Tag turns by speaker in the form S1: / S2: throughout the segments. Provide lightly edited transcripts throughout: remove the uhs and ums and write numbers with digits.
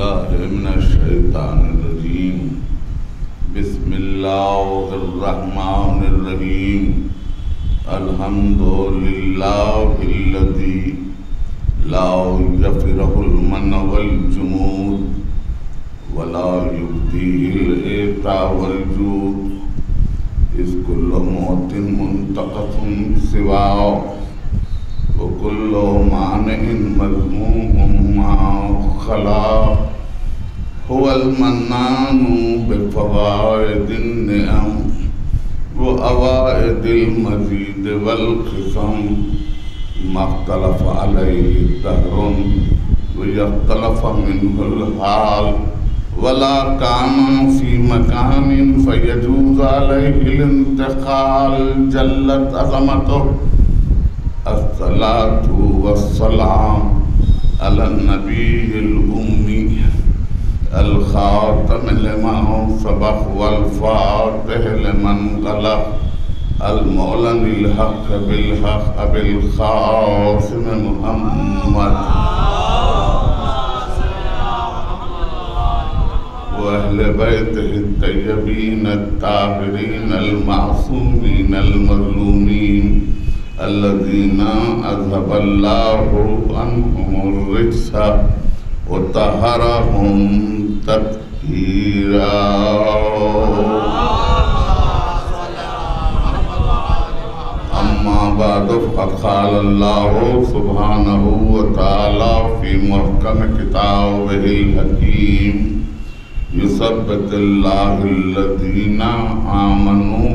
S1: باللہ من الشیطان الرجیم بسم اللہ الرحمن الرحیم الحمدللہ الذی لا یفرح المن والجمود ولا یبدیہ العطا والجود اذ کل موت منتقص سواہ وكل مانع مذموم ما خلا هو المنان بفوائد النعم وأوائد المزيد والقسم ما اختلف عليه الدهر ويختلف منه الحال ولا كان في مكان فيجوز عليه الانتقال جلت عظمته الصلاة والسلام على النبي الأمي الخاتم لما سبق والفاتح لمن غلق المعلن الحق بالحق أبي القاسم محمد وأهل بيته الطيبين الطاهرين المعصومين المظلومين الذين أذهب الله عنهم الرجس وطهرهم تطهيرا. أما بعد فقد قال الله سبحانه وتعالى في محكم كتابه الحكيم يثبت الله الذين آمنوا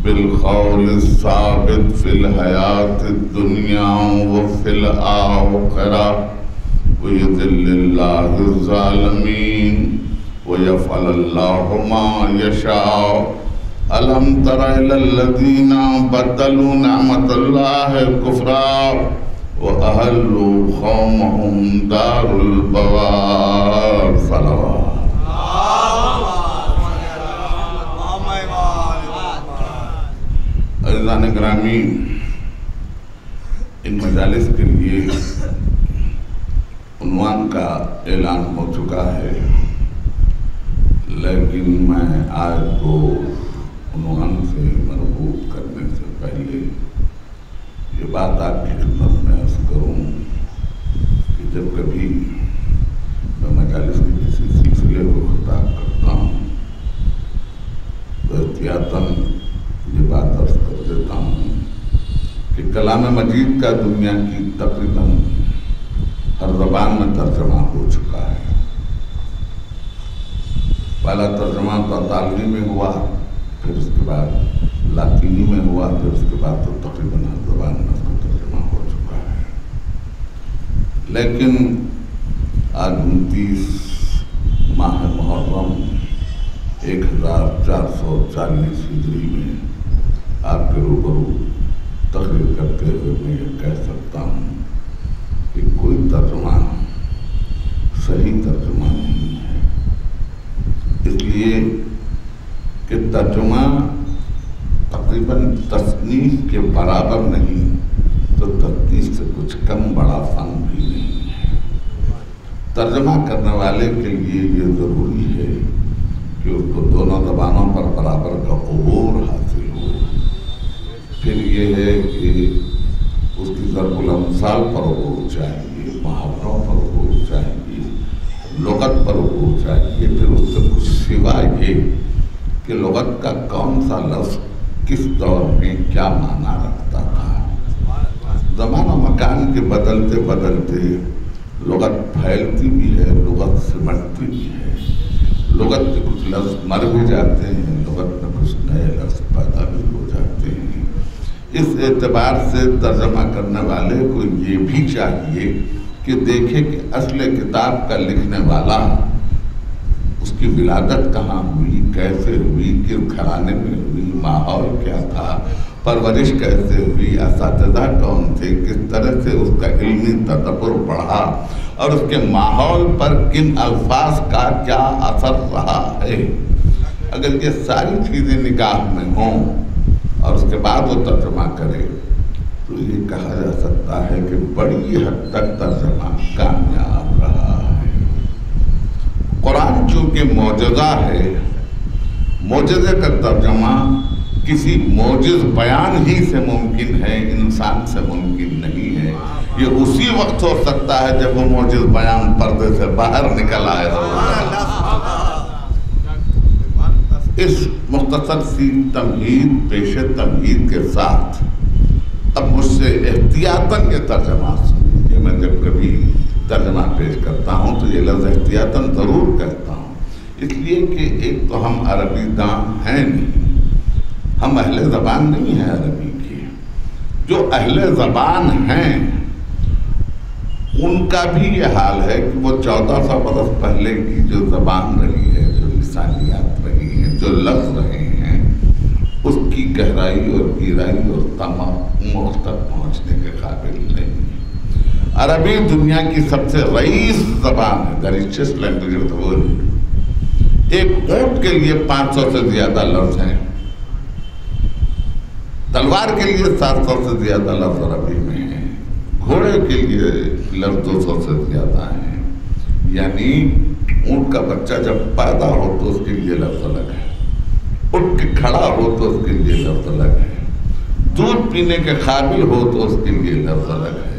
S1: بالقول الثابت في الحياة الدنيا وفي الآخرة ويذل الله الظالمين ويفعل الله ما يشاء. ألم تر إلى الذين بدلوا نعمة الله كفرا وأهلوا قومهم دار البوار. صلوات. عزیزان گرامی، ان مجالس کے لیے عنوان کا اعلان ہو چکا ہے، لیکن میں آج کو عنوان سے مربوط کرنے سے پہلے یہ بات آپ کی خدمت میں عرض کروں کہ جب کبھی میں مجالس کے کسی سلسلے کو خطاب کرتا ہوں تو احتیاطاً یہ بات عرض کر دیتا ہوں کہ کلام مجید کا دنیا کی تقریباً ہر زبان میں ترجمہ ہو چکا ہے. پہلا ترجمہ تو اطالوی میں ہوا، پھر اس کے بعد لاطینی میں ہوا، پھر اس کے بعد تو تقریباً ہر زبان میں اس کا ترجمہ ہو چکا ہے. لیکن آج 29 ماہ محرم 1440 ہجری میں آپ کے روبرو تقریر کرتے ہوئے میں یہ کہہ سکتا ہوں کہ کوئی ترجمہ صحیح ترجمہ نہیں ہے، اس لیے کہ ترجمہ تقریباً تصنیف کے برابر نہیں تو تصنیف سے کچھ کم بڑا فن بھی نہیں ہے. ترجمہ کرنے والے کے لیے یہ ضروری ہے کہ اس کو دونوں زبانوں پر برابر کا عبور حاصل ہو. پھر یہ ہے کہ اس کی ضرب الامثال پر عبور چاہیے، محاوروں پر عبور چاہیے، لغت پر عبور چاہیے. پھر اس سے کچھ سوا یہ کہ لغت کا کون سا لفظ کس دور میں کیا معنی رکھتا تھا. زمان و مکان کے بدلتے بدلتے لغت پھیلتی بھی ہے، لغت سمٹتی بھی ہے. لغت کے کچھ لفظ مر بھی جاتے ہیں، لغت میں کچھ نئے لفظ پیدا بھی ہو جاتے ہیں. اس اعتبار سے ترجمہ کرنے والے کو یہ بھی چاہیے کہ دیکھے کہ اصل کتاب کا لکھنے والا اس کی ولادت کہاں ہوئی، کیسے ہوئی، کس گھرانے میں ہوئی، ماحول کیا تھا، پرورش کیسے ہوئی، اساتذہ کون تھے، کس طرح سے اس کا علمی تدبر بڑھا اور اس کے ماحول پر کن الفاظ کا کیا اثر رہا ہے. اگر یہ ساری چیزیں نگاہ میں ہوں اور اس کے بعد وہ ترجمہ کرے تو یہ کہا جا سکتا ہے کہ بڑی حد تک ترجمہ کامیاب رہا ہے. یہ معجزہ ہے، معجزے کا ترجمہ کسی معجز بیان ہی سے ممکن ہے، انسان سے ممکن نہیں ہے۔ یہ اسی وقت ہو سکتا ہے جب وہ معجز بیان پردے سے باہر نکل آئے۔ اس مختصر سی تمہید، پیش تمہید کے ساتھ اب مجھ سے احتیاطاً یہ ترجمہ سنیے۔ میں جب کبھی ترجمہ پیش کرتا ہوں تو یہ لفظ احتیاطاً ضرور کہتا ہوں، اس لیے کہ ایک تو ہم عربی داں ہیں نہیں، ہم اہل زبان نہیں ہیں عربی کی۔ جو اہل زبان ہیں ان کا بھی یہ حال ہے کہ وہ 1400 برس پہلے کی جو زبان رہی ہے، جو لسانیات رہی ہیں، جو لفظ رہے ہیں، اس کی گہرائی اور گہرائی اور تمام تک پہنچنے کے قابل نہیں ہے۔ عربی دنیا کی سب سے رئیس زبان ہے، the richest language of the world۔ ایک اونٹ کے لیے 500 سے زیادہ لفظ ہیں، تلوار کے لیے 700 سے زیادہ لفظ عربی میں ہیں، گھوڑے کے لیے لفظ 200 سے زیادہ ہیں۔ یعنی اونٹ کا بچہ جب پیدا ہو تو اس کے لیے لفظ الگ ہے، اٹھ کے کھڑا ہو تو اس کے لیے لفظ الگ ہے، دودھ پینے کے قابل ہو تو اس کے لیے لفظ الگ ہے،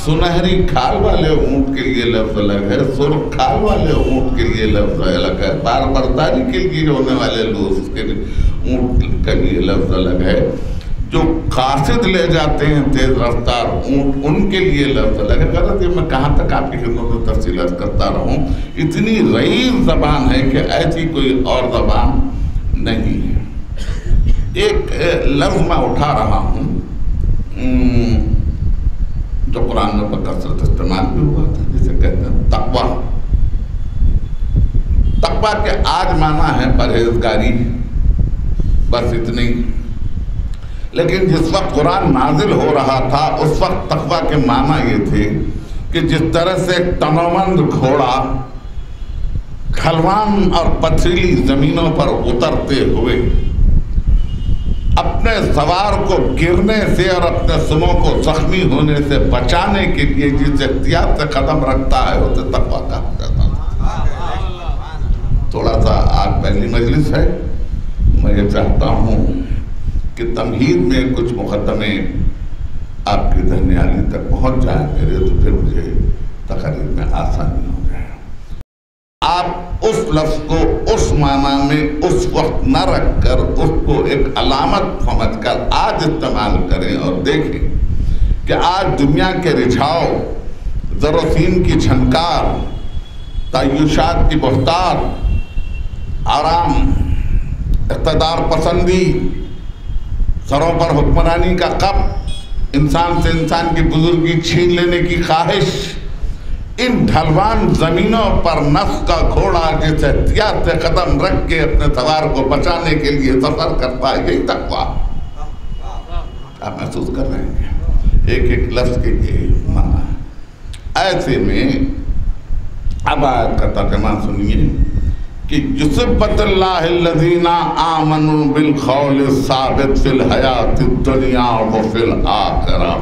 S1: سنہری کھال والے اونٹ کے لیے لفظ الگ ہے، سرخ کھال والے اونٹ کے لیے لفظ الگ ہے، بار برداری کے لیے ہونے والے لوز کے اونٹ کے لیے لفظ الگ ہے، جو قاصد لے جاتے ہیں تیز رفتار اونٹ ان کے لیے لفظ الگ ہے۔ غلط یہ میں کہاں تک آپ کی خدمت میں تفصیلات کرتا رہوں، اتنی رئیس زبان ہے کہ ایسی کوئی اور زبان نہیں ہے۔ ایک لفظ میں اٹھا رہا ہوں جو قرآن میں بکثرت استعمال بھی ہوا تھا، جسے کہتے ہیں تقویٰ۔ تقویٰ کے آج معنی ہے پرہیزگاری، بس اتنی۔ لیکن جس وقت قرآن نازل ہو رہا تھا اس وقت تقویٰ کے معنی یہ تھے کہ جس طرح سے تنومند گھوڑا کھلوان اور پتھریلی زمینوں پر اترتے ہوئے اپنے سوار کو گرنے سے اور اپنے سموں کو زخمی ہونے سے بچانے کے لیے جس احتیاط سے قدم رکھتا ہے اسے تقویٰ کہا جاتا ہے۔ تھوڑا سا آج پہلی مجلس ہے، میں یہ چاہتا ہوں کہ تمہید میں کچھ مقدمے آپ کی دہنیالی تک پہنچ جائیں میرے، تو پھر مجھے تقریر میں آسانی ہو جائے۔ آپ اس لفظ کو اس معنی میں اس وقت نہ رکھ کر اس کو ایک علامت سمجھ کر آج استعمال کریں اور دیکھیں کہ آج دنیا کے رجھاؤ، زر و سین کی جھنکار، تعیشات کی بہتار، آرام، اقتدار پسندی، سروں پر حکمرانی کا کب، انسان سے انسان کی بزرگی چھین لینے کی خواہش، ان ڈھلوان زمینوں پر نفس کا گھوڑا جس احتیاط سے قدم رکھ کے اپنے سوار کو بچانے کے لیے سفر کرتا ہے، یہی تقویٰ۔ آپ محسوس کر رہے ہیں ایک ایک لفظ کے یہ معنی ہے۔ ایسے میں اب آیت کا ترجمہ سنیے کہ یثبت اللہ الذین آمنوا بالقول الثابت فی الحیات الدنیا و فی الآخرہ۔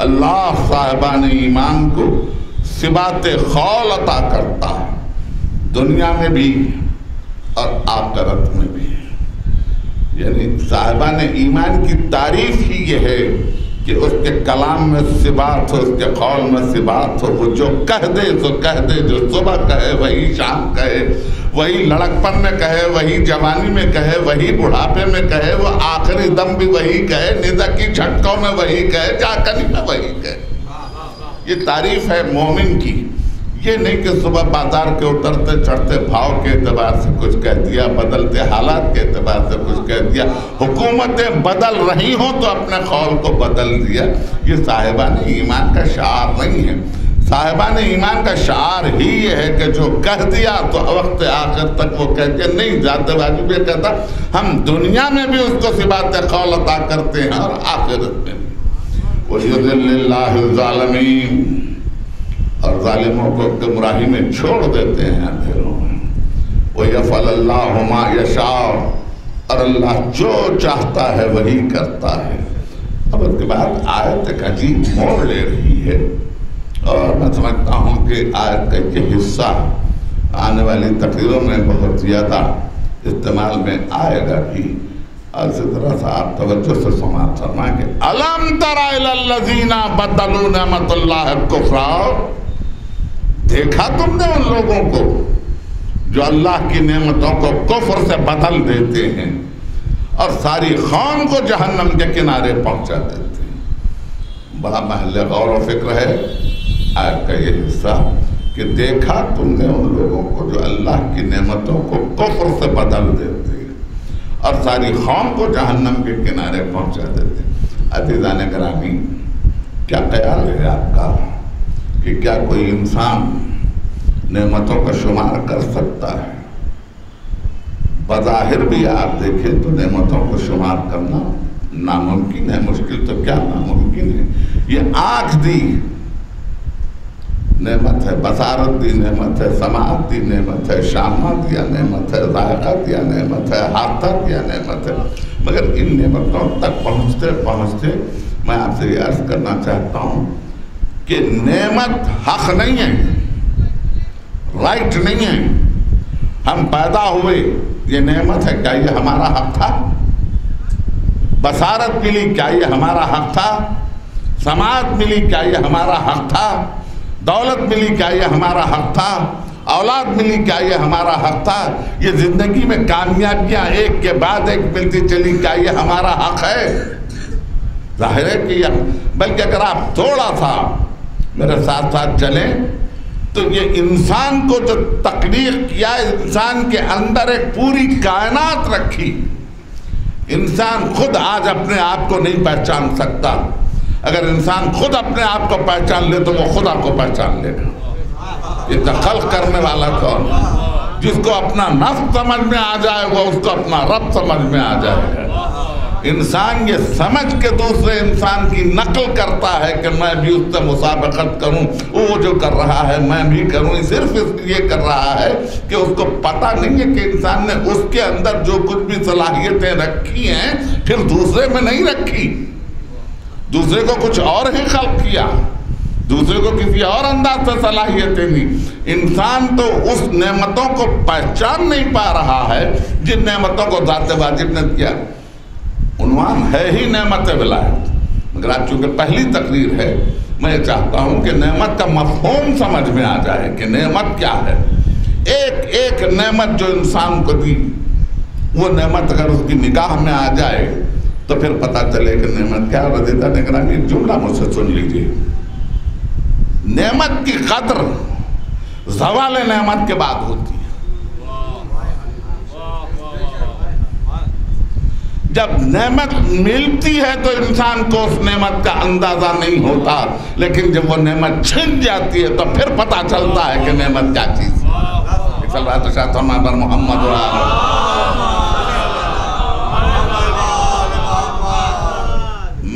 S1: اللہ صاحبان ایمان کو ثبات قول عطا کرتا ہے، دنیا میں بھی اور آخرت میں بھی۔ یعنی صاحبان ایمان کی تعریف ہی یہ ہے کہ اس کے کلام میں ثبات ہو، اس کے قول میں ثبات ہو، وہ جو کہہ دے تو کہہ دے، جو صبح کہے وہی شام کہے، وہی لڑکپن میں کہے، وہی جوانی میں کہے، وہی بڑھاپے میں کہے، وہ آخری دم بھی وہی کہے، ندا کی جھٹکوں میں وہی کہے، جاکنی میں وہی کہے۔ یہ تعریف ہے مومن کی، یہ نہیں کہ صبح بازار کے اترتے چڑھتے بھاؤ کے اعتبار سے کچھ کہہ دیا، بدلتے حالات کے اعتبار سے کچھ کہہ دیا، حکومتیں بدل رہی ہوں تو اپنے قول کو بدل دیا۔ یہ صاحبان ایمان کا شعار نہیں ہے۔ صاحبان ایمان کا شعار ہی یہ ہے کہ جو کہہ دیا تو وقت آخر تک وہ کہتے نہیں، ذات واجب یہ کہتا ہم دنیا میں بھی اس کو ثبات قول عطا کرتے ہیں اور آخرت میں بھی۔ وَيُذِلِّ اللَّهُ الظَّالِمِينَ، اور ظالموں کو گمراہی میں چھوڑ دیتے ہیں اندھیروں میں۔ وَيَفْعَلُ اللَّهُ مَا يَشَاءُ، اور اللہ جو چاہتا ہے وہی کرتا ہے۔ اب اس کے بعد آیت ایک عجیب موڑ لے رہی ہے، اور میں سمجھتا ہوں کہ آیت کا یہ حصہ آنے والی تقریروں میں بہت زیادہ استعمال میں آئے گا بھی، اور اسی طرح سے آپ توجہ سے سماعت فرمائیں گے۔ الم تر الی الذین بدلوا نعمت اللہ کفرا، دیکھا تم نے ان لوگوں کو جو اللہ کی نعمتوں کو کفر سے بدل دیتے ہیں اور ساری قوم کو جہنم کے کنارے پہنچا دیتے ہیں۔ بڑا محل غور و فکر ہے آیت کا یہ حصہ کہ دیکھا تم نے ان لوگوں کو جو اللہ کی نعمتوں کو کفر سے بدل دیتے ہیں اور ساری قوم کو جہنم کے کنارے پہنچا دیتے ہیں۔ عزیزان گرامی، کیا خیال ہے آپ کا کہ کیا کوئی انسان نعمتوں کا شمار کر سکتا ہے؟ بظاہر بھی آپ دیکھیں تو نعمتوں کو شمار کرنا ناممکن ہے، مشکل تو کیا ناممکن ہے۔ یہ آنکھ دی نعمت ہے، بصارت دی نعمت ہے، سماعت دی نعمت ہے، شامہ دیا نعمت ہے، ذائقہ دیا نعمت ہے، ہاتھا دیا نعمت ہے، مگر ان نعمتوں تک پہنچتے پہنچتے میں آپ سے یہ عرض کرنا چاہتا ہوں کہ نعمت حق نہیں ہے، رائٹ نہیں ہے۔ ہم پیدا ہوئے یہ نعمت ہے، کیا یہ ہمارا حق تھا؟ بصارت ملی، کیا یہ ہمارا حق تھا؟ سماعت ملی، کیا یہ ہمارا حق تھا؟ دولت ملی، کیا یہ ہمارا حق تھا؟ اولاد ملی، کیا یہ ہمارا حق تھا؟ یہ زندگی میں کامیابیاں ایک کے بعد ایک ملتی چلی، کیا یہ ہمارا حق ہے؟ ظاہر ہے کہ بلکہ اگر آپ تھوڑا سا میرے ساتھ ساتھ چلیں تو یہ انسان کو جو تخلیق کیا، انسان کے اندر ایک پوری کائنات رکھی، انسان خود آج اپنے آپ کو نہیں پہچان سکتا۔ اگر انسان خود اپنے آپ کو پہچان لے تو وہ خدا کو پہچان لے گا۔ یہ خلق کرنے والا کون؟ جس کو اپنا نفس سمجھ میں آ جائے وہ اس کو اپنا رب سمجھ میں آ جائے گا۔ انسان یہ سمجھ کے دوسرے انسان کی نقل کرتا ہے کہ میں بھی اس سے مسابقت کروں، وہ جو کر رہا ہے میں بھی کروں، صرف اس لیے کر رہا ہے کہ اس کو پتہ نہیں ہے کہ انسان نے اس کے اندر جو کچھ بھی صلاحیتیں رکھی ہیں پھر دوسرے میں نہیں رکھی، دوسرے کو کچھ اور ہی خلق کیا، دوسرے کو کسی اور انداز سے صلاحیتیں دی۔ انسان تو اس نعمتوں کو پہچان نہیں پا رہا ہے جن نعمتوں کو ذات واجب نے دیا۔ عنوان ہے ہی نعمت ولایت، مگر آج چونکہ پہلی تقریر ہے میں یہ چاہتا ہوں کہ نعمت کا مفہوم سمجھ میں آ جائے کہ نعمت کیا ہے۔ ایک ایک نعمت جو انسان کو دی، وہ نعمت اگر اس کی نگاہ میں آ جائے تو پھر پتہ چلے کہ نعمت کیا۔ عزیزان گرامی، ایک جملہ مجھ سے سن لیجئے، نعمت کی قدر زوال نعمت کے بعد ہوتی ہے۔ جب نعمت ملتی ہے تو انسان کو اس نعمت کا اندازہ نہیں ہوتا، لیکن جب وہ نعمت چھن جاتی ہے تو پھر پتہ چلتا ہے کہ نعمت کیا چیز ہے۔ صلوات و شاہ فرمائے پر محمد و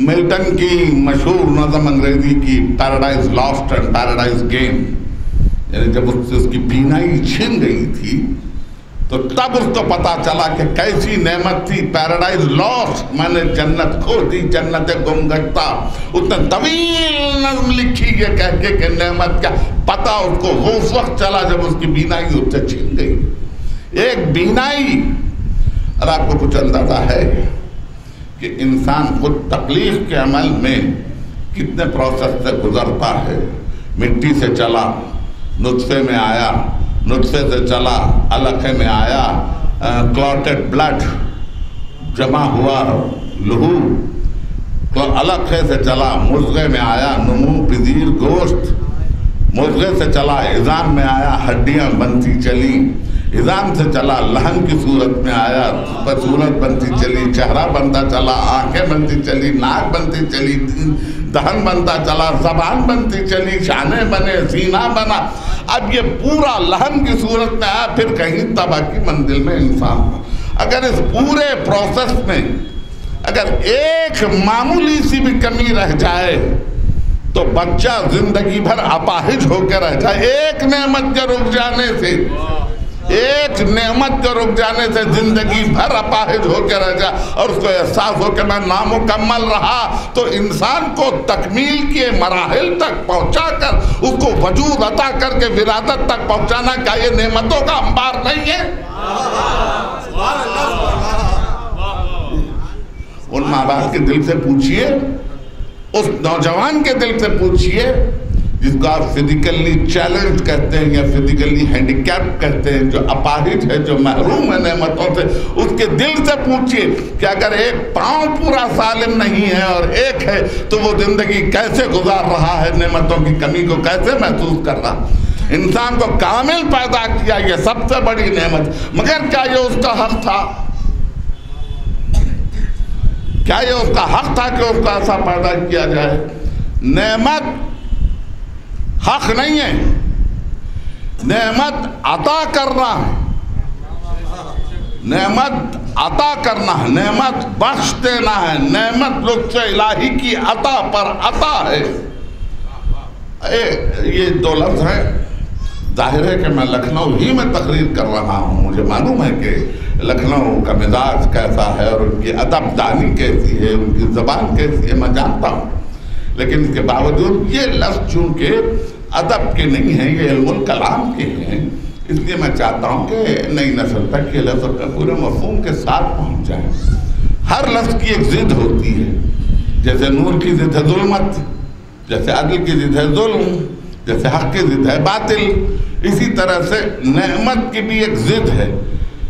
S1: ملٹن کی مشہور نظم انگریزی کی paradise last and paradise gain, یعنی جب اس کی بینائی چھن گئی تھی تو تب اس کو پتا چلا کہ کیسی نعمت تھی۔ پیراڈائز لاسٹ، میں نے جنت کھو دی، جنت گم گشتہ۔ اس نے طویل نظم لکھی یہ کہہ کے کہ نعمت کیا، پتہ اس کو وہ اس وقت چلا جب اس کی بینائی اس سے چھن گئی۔ ایک بینائی، اور آپ کو کچھ اندازہ ہے کہ انسان خود تخلیق کے عمل میں کتنے پروسیس سے گزرتا ہے۔ مٹی سے چلا، نطفے میں آیا، نطفے سے چلا، علقے میں آیا، کلوٹڈ بلڈ جمع ہوا، لہو، علقے سے چلا، مضغے میں آیا، نمو پذیر گوشت، مضغے سے چلا، عظام میں آیا، ہڈیاں بنتی چلی، عظام سے چلا، لحم کی صورت میں آیا، صورت بنتی چلی، چہرہ بنتا چلا، آنکھیں بنتی چلی، ناک بنتی چلی، دہن بنتا چلا، زبان بنتی چلی، شانے بنے، سینہ بنا۔ اب یہ پورا لحم کی صورت میں آیا، پھر کہیں تباہ کی منزل میں انسان ہو۔ اگر اس پورے پروسیس میں اگر ایک معمولی سی بھی کمی رہ جائے تو بچہ زندگی بھر اپاہج ہو کے رہ جائے۔ ایک نعمت کے رک جانے سے، ایک نعمت کے رک جانے سے زندگی بھر اپاہج ہو کے رہ جائے اور اس کو احساس ہو کہ میں نامکمل رہا، تو انسان کو تکمیل کے مراحل تک پہنچا کر اس کو وجود عطا کر کے ولادت تک پہنچانا، کیا یہ نعمتوں کا انبار نہیں ہے؟ ان ماں باپ کے دل سے پوچھئے، اس نوجوان کے دل سے پوچھئے جس کو آپ فزیکلی چیلنج کہتے ہیں یا فزیکلی ہینڈیکیپ کہتے ہیں، جو اپاہج ہے، جو محروم ہے نعمتوں سے، اس کے دل سے پوچھئے کہ اگر ایک پاؤں پورا سالم نہیں ہے اور ایک ہے تو وہ زندگی کیسے گزار رہا ہے، نعمتوں کی کمی کو کیسے محسوس کر رہا؟ انسان کو کامل پیدا کیا، یہ سب سے بڑی نعمت، مگر کیا یہ اس کا حق تھا؟ کیا یہ اس کا حق تھا کہ اس کو ایسا پیدا کیا جائے؟ نعمت حق نہیں ہے، نعمت عطا کرنا ہے، نعمت عطا کرنا ہے، نعمت بخش دینا ہے، نعمت لطف الہی کی عطا پر عطا ہے۔ یہ دو لفظ ہیں، ظاہر ہے کہ میں لکھنؤ ہی میں تقریر کر رہا ہوں، مجھے معلوم ہے کہ لکھنؤ کا مزاج کیسا ہے اور ان کی ادب دانی کیسی ہے، ان کی زبان کیسی ہے، میں جانتا ہوں، لیکن اس کے باوجود یہ لفظ چونکہ ادب کے نہیں ہیں، یہ علم الکلام کے ہیں، اس لیے میں چاہتا ہوں کہ نئی نسل تک یہ لفظ اپنے پورے مفہوم کے ساتھ پہنچ جائیں۔ ہر لفظ کی ایک ضد ہوتی ہے، جیسے نور کی ضد ہے ظلمت، جیسے عدل کی ضد ہے ظلم، جیسے حق کی ضد ہے باطل، اسی طرح سے نعمت کی بھی ایک ضد ہے،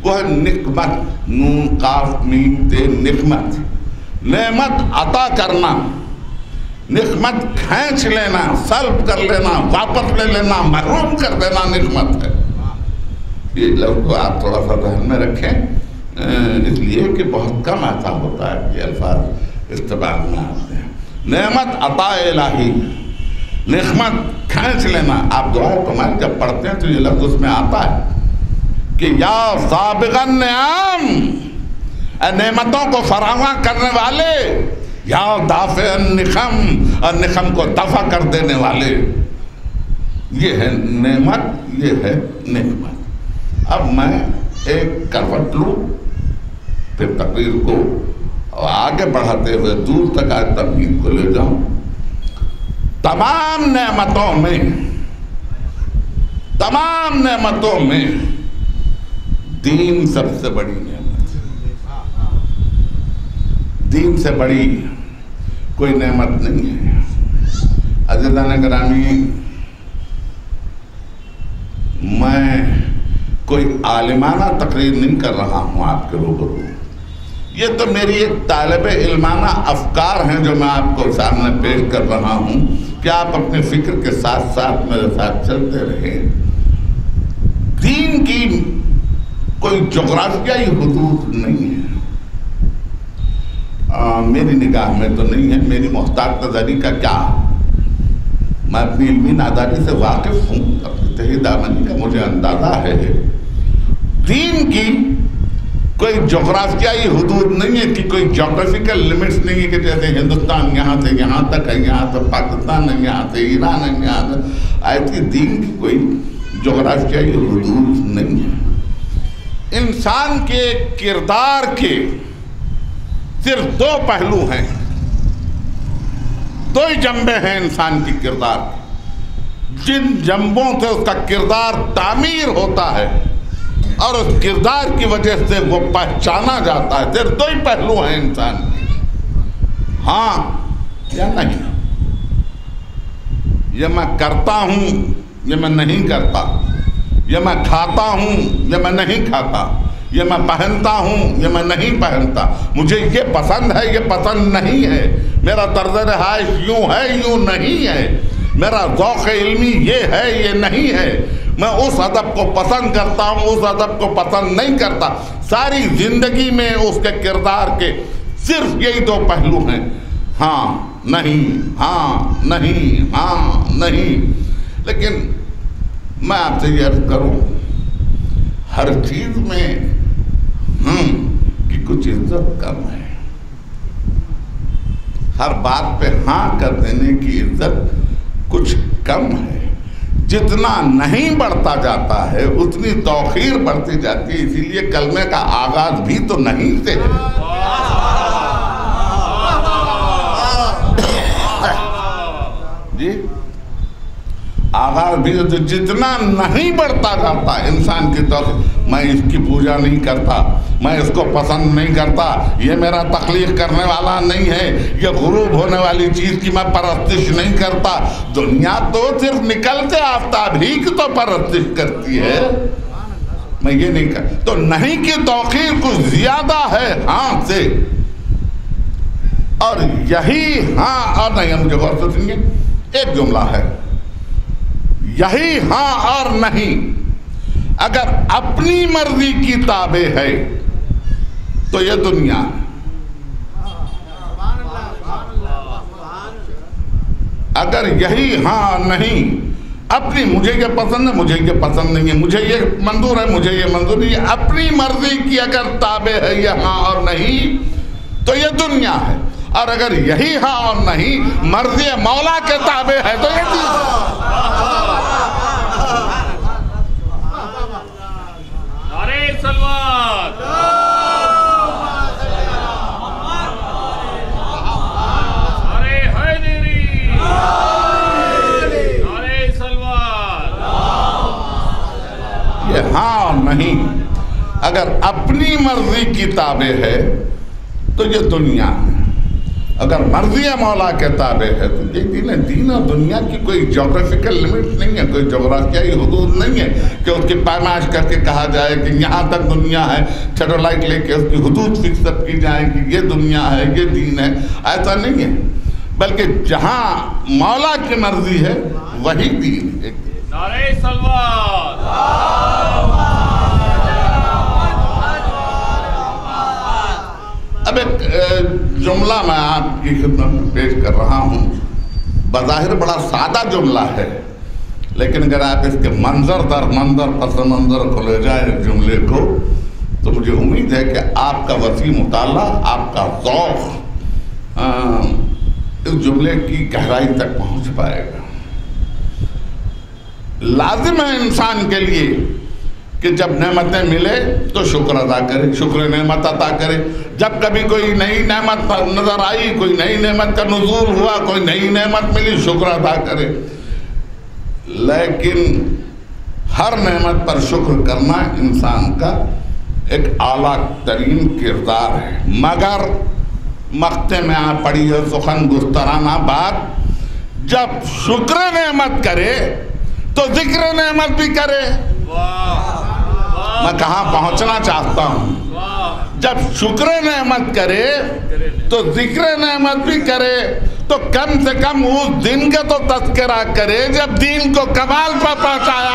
S1: وہ ہے نقمت، نون قاف میم تے نقمت، نعمت عطا کرنا، نقمت کھینچ لینا، سلب کر لینا، واپس لے لینا، محروم کر دینا نقمت ہے۔ یہ لفظ کو آپ تھوڑا سا ذہن میں رکھیں، اس لیے کہ بہت کم ایسا ہوتا ہے کہ الفاظ استعمال میں آتے ہیں۔ نعمت عطا الہی، نقمت کھینچ لینا۔ آپ دعا کمال جب پڑھتے ہیں تو یہ لفظ اس میں آتا ہے کہ یا سابغ النعم، اے نعمتوں کو فراواں کرنے والے، یا دافع النقم، اور نقم کو دفع کر دینے والے۔ یہ ہے نعمت، یہ ہے نعمت۔ اب میں ایک کروٹ لوں، پھر تقریر کو آگے بڑھاتے ہوئے دور تک آج تمہید کو لے جاؤں۔ تمام نعمتوں میں دین سب سے بڑی نعمت ہے۔ دین سے بڑی کوئی نعمت نہیں ہے۔ عزیزان گرامی، میں کوئی عالمانہ تقریر نہیں کر رہا ہوں آپ کے روبرو، یہ تو میری ایک طالب علمانہ افکار ہیں جو میں آپ کو سامنے پیش کر رہا ہوں کہ آپ اپنے فکر کے ساتھ ساتھ میرے ساتھ چلتے رہیں۔ دین کی کوئی جغرافیائی حدود نہیں ہے، میری نگاہ میں تو نہیں ہے، میری محتاط نظری کا کیا، میں اپنی علمی ناداری سے واقف ہوں، اپنی تہی دامنی کا مجھے اندازہ ہے۔ دین کی کوئی جغرافیائی حدود نہیں ہے، کہ کوئی جغرافیکل لیمٹس نہیں ہے کہ جیسے ہندوستان یہاں سے یہاں تک ہے، یہاں سے پاکستان ہے، یہاں سے ایران ہے، یہاں سے ایسی دین کی کوئی جغرافیائی حدود نہیں ہے۔ انسان کے کردار کے صرف دو پہلو ہیں، دو ہی جنبے ہیں انسان کی کردار کی، جن جنبوں سے اس کا کردار تعمیر ہوتا ہے اور اس کردار کی وجہ سے وہ پہچانا جاتا ہے، صرف دو ہی پہلو ہیں انسان کے، ہاں یا نہیں، یہ میں کرتا ہوں یہ میں نہیں کرتا، یہ میں کھاتا ہوں یہ میں نہیں کھاتا، یہ میں پہنتا ہوں یہ میں نہیں پہنتا، مجھے یہ پسند ہے یہ پسند نہیں ہے، میرا طرز رہائش یوں ہے یوں نہیں ہے، میرا ذوق علمی یہ ہے یہ نہیں ہے، میں اس ادب کو پسند کرتا ہوں اس ادب کو پسند نہیں کرتا۔ ساری زندگی میں اس کے کردار کے صرف یہی دو پہلو ہیں، ہاں نہیں، ہاں نہیں، ہاں نہیں۔ لیکن میں آپ سے یہ عرض کروں، ہر چیز میں کہ کچھ عزت کم ہے، ہر بات پہ ہاں کر دینے کی عزت کچھ کم ہے۔ جتنا نہیں بڑھتا جاتا ہے اتنی توقیر بڑھتی جاتی ہے. اسی لیے کلمے کا آغاز بھی تو نہیں سے ہے. جی آغاز بھی تو جتنا نہیں بڑھتا جاتا انسان کی توقیر. میں اس کی پوجا نہیں کرتا, میں اس کو پسند نہیں کرتا, یہ میرا تخلیق کرنے والا نہیں ہے, یہ غروب ہونے والی چیز کی میں پرستش نہیں کرتا. دنیا تو صرف نکلتے آفتاب ہی کی تو پرستش کرتی ہے, میں یہ نہیں کرتا. تو نہیں کی توقیر کچھ زیادہ ہے ہاں سے, اور یہی ہاں اور نہیں. مجھے غور سے سنیے, ایک جملہ ہے, یہی ہاں اور نہیں اگر اپنی مرضی کی تابع ہے تو یہ دنیا ہے. اگر یہی ہاں نہیں اپنی, مجھے یہ پسند ہے, مجھے یہ پسند نہیں ہے, مجھے یہ منظور ہے, مجھے یہ منظور نہیں ہے, اپنی مرضی کی اگر تابع ہے یہ ہاں اور نہیں تو یہ دنیا ہے. اور اگر یہی ہاں اور نہیں مرضی مولا کے تابع ہے تو یہ دین ہے. یہ ہاں اور نہیں اگر اپنی مرضی کی تابع ہے تو یہ دنیا ہے. اگر مرضی مولا کے تابع ہے تو یہ دین ہے. دین اور دنیا کی کوئی جغرافیکل لمٹ نہیں ہے, کوئی جغرافیائی حدود نہیں ہے کہ اس کی پیمائش کر کے کہا جائے کہ یہاں تک دنیا ہے, سیٹلائٹ لے کے اس کی حدود فکس اپ کی جائے کہ یہ دنیا ہے, یہ دین ہے. ایسا نہیں ہے, بلکہ جہاں مولا کی مرضی ہے وہی دین ہے.
S2: نعرہ صلوات.
S1: اب ایک جملہ میں آپ کی خدمت میں پیش کر رہا ہوں. بظاہر بڑا سادہ جملہ ہے, لیکن اگر آپ اس کے منظر در منظر پس منظر کو لے جائیں اس جملے کو تو مجھے امید ہے کہ آپ کا وسیع مطالعہ, آپ کا ذوق اس جملے کی گہرائی تک پہنچ پائے گا. لازم ہے انسان کے لیے کہ جب نعمتیں ملے تو شکر ادا کرے, شکر نعمت عطا کرے. جب کبھی کوئی نئی نعمت نظر آئی, کوئی نئی نعمت کا نزول ہوا, کوئی نئی نعمت ملی, شکر ادا کرے. لیکن ہر نعمت پر شکر کرنا انسان کا ایک اعلیٰ ترین کردار ہے. مگر مقطع میں آپ پڑھی ہے سخن گسترانہ بات, جب شکر نعمت کرے تو ذکر نعمت بھی کرے. میں کہاں پہنچنا چاہتا ہوں, جب شکر نعمت کرے تو ذکر نعمت بھی کرے, تو کم سے کم اس دن کا تو تذکرہ کرے جب دین کو کمال پر پہنچایا.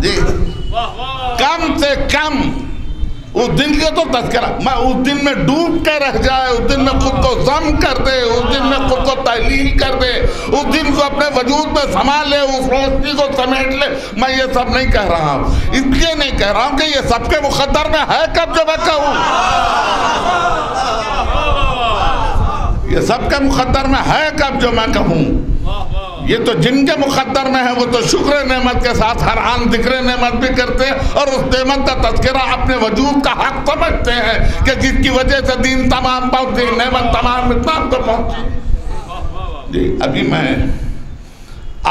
S1: جی کم سے کم اس دن کا تو تذکرہ, میں اس دن میں ڈوب کے رہ جائے, اس دن میں خود کو ضم کر دے, اس دن میں خود کو تحلیل کر دے, اس دن کو اپنے وجود میں سما لے, اس روشنی کو سمیٹ لے. میں یہ سب نہیں کہہ رہا ہوں, اس لیے نہیں کہہ رہا ہوں کہ یہ سب کے مقدر میں ہے کب جو میں کہوں. یہ سب کے مقدر میں ہے کب جو میں کہوں. یہ تو جن کے مقدر میں ہے وہ تو شکر نعمت کے ساتھ ہر آن ذکر نعمت بھی کرتے ہیں, اور اس نعمت کا تذکرہ اپنے وجود کا حق سمجھتے ہیں کہ جس کی وجہ سے دین تمام پہنچی, نعمت تمام اتمام کو پہنچی. جی ابھی میں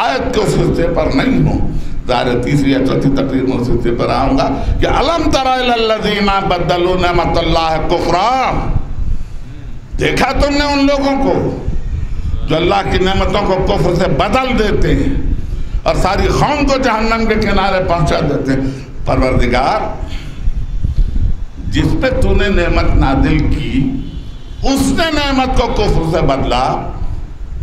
S1: آیت کے اس حصے پر نہیں ہوں, ظاہر تیسری یا چوتھی تقریر میں اس حصے پر آؤں گا کہ الم تر الی الذین بدلوا نعمت اللہ کفرا. دیکھا تم نے ان لوگوں کو جو اللہ کی نعمتوں کو کفر سے بدل دیتے ہیں اور ساری قوم کو جہنم کے کنارے پہنچا دیتے ہیں. پروردگار, جس پہ تو نے نعمت نازل کی اس نے نعمت کو کفر سے بدلا,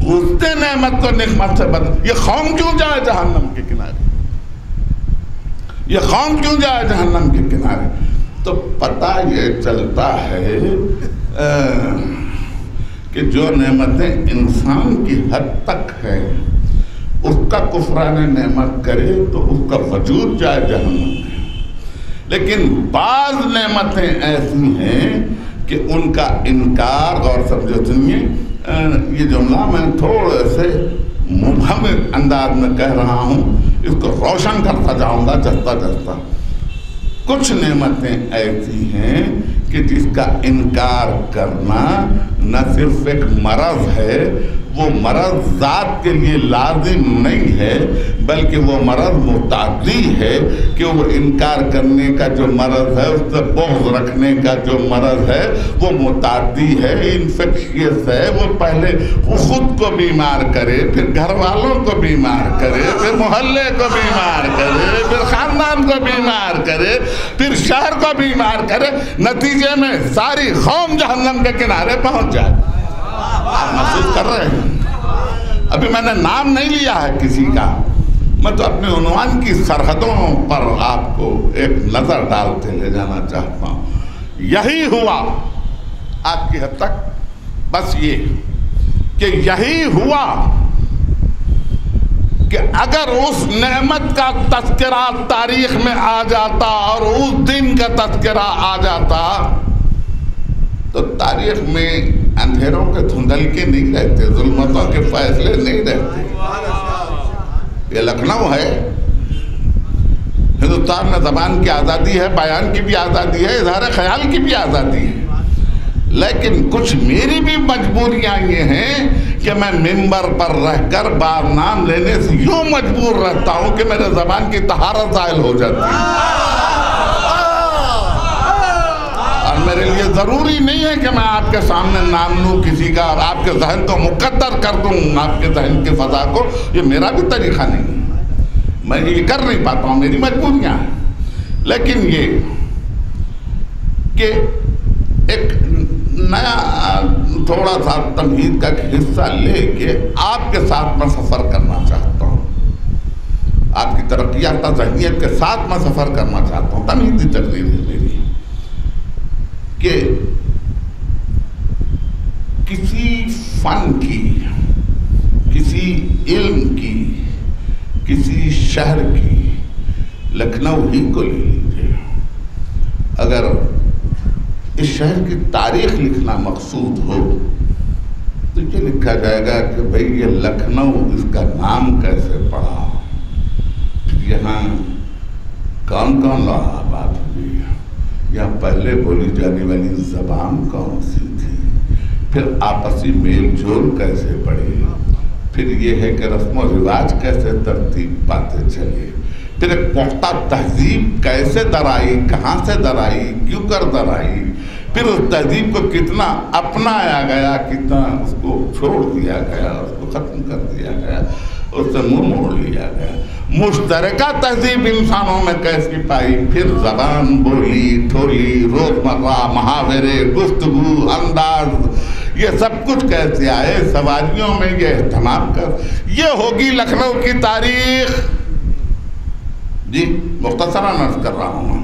S1: اس نے نعمت کو نعمت سے بدلا. یہ قوم کیوں جائے جہنم کے کنارے, یہ قوم کیوں جائے جہنم کے کنارے؟ تو پتہ یہ چلتا ہے کہ جو نعمتیں انسان کی حد تک ہے اس کا کفران نعمت کرے تو اس کا وجود جائے جہنم میں. لیکن بعض نعمتیں ایسی ہیں کہ ان کا انکار, اور سمجھو سنیے, یہ جملہ میں تھوڑے سے مبہم انداز میں کہہ رہا ہوں، اس کو روشن کرتا جاؤں گا جستا جستا۔ کچھ نعمتیں ایسی ہیں کہ جس کا انکار کرنا نہ صرف ایک مرض ہے، وہ مرض ذات کے لیے لازم نہیں ہے، بلکہ وہ مرض متعدی ہے کہ وہ انکار کرنے کا جو مرض ہے، اس سے بغض رکھنے کا جو مرض ہے وہ متعدی ہے، انفیکشیس ہے۔ وہ پہلے خود کو بیمار کرے، پھر گھر والوں کو بیمار کرے، پھر محلے کو بیمار کرے، پھر خاندان کو بیمار کرے، پھر شہر کو بیمار کرے، نتیجے میں ساری قوم جہنم کے کنارے پہنچ جائے۔ آپ محسوس کر رہے ہیں؟ ابھی میں نے نام نہیں لیا ہے کسی کا، میں تو اپنے عنوان کی سرحدوں پر آپ کو ایک نظر ڈالتے لے جانا چاہتا ہوں۔ یہی ہوا آپ کی حد تک، بس یہ کہ یہی ہوا کہ اگر اس نعمت کا تذکرہ تاریخ میں آ جاتا اور اس دن کا تذکرہ آ جاتا تو تاریخ میں اندھیروں کے دھندل کے نہیں رہتے، ظلمتوں کے فیصلے نہیں رہتے۔ یہ لکھنؤ ہے، ہندوستان میں زبان کی آزادی ہے، بیان کی بھی آزادی ہے، اظہار خیال کی بھی آزادی ہے، لیکن کچھ میری بھی مجبوریاں یہ ہیں کہ میں ممبر پر رہ کر بار نام لینے سے یوں مجبور رہتا ہوں کہ میرے زبان کی طہارت زائل ہو جاتی ہے۔ اور میرے لیے ضروری نہیں ہے کہ میں آپ کے سامنے نام لوں کسی کا اور آپ کے ذہن کو مقدر کر دوں آپ کے ذہن کی فضا کو، یہ میرا بھی طریقہ نہیں ہے، میں یہ کر نہیں پاتا ہوں، میری مجبوریاں ہیں۔ لیکن یہ کہ ایک نیا تھوڑا سا تمہید کا حصہ لے کے آپ کے ساتھ میں سفر کرنا چاہتا ہوں، آپ کی ترقی یافتہ ذہنیت کے ساتھ میں سفر کرنا چاہتا ہوں۔ تمہیدی تقریر ہے میری کہ کسی فن کی، کسی علم کی، کسی شہر کی، لکھنؤ ہی کو لے لیجیے، اگر اس شہر کی تاریخ لکھنا مقصود ہو تو یہ لکھا جائے گا کہ بھئی یہ لکھنؤ، اس کا نام کیسے پڑا، پھر یہاں کون کون لوگ آباد ہوئی، یہاں پہلے بولی جانے والی زبان کون سی تھی، پھر آپسی میل جول کیسے پڑی، پھر یہ ہے کہ رسم و رواج کیسے ترتیب پاتے چلے، پھر ایک پختہ تہذیب کیسے درائی، کہاں سے درائی، کیوں کر درائی، پھر اس تہذیب کو کتنا اپنایا گیا، کتنا اس کو چھوڑ دیا گیا، اس کو ختم کر دیا گیا، اس سے منہ موڑ لیا گیا، مشترکہ تہذیب انسانوں میں کیسی پائی، پھر زبان، بولی، ٹھولی، روزمرہ محاورے، گفتگو، انداز، یہ سب کچھ کیسے آئے، سواریوں میں یہ اہتمام کر، یہ ہوگی لکھنؤ کی تاریخ۔ جی مختصراً عرض کر رہا ہوں،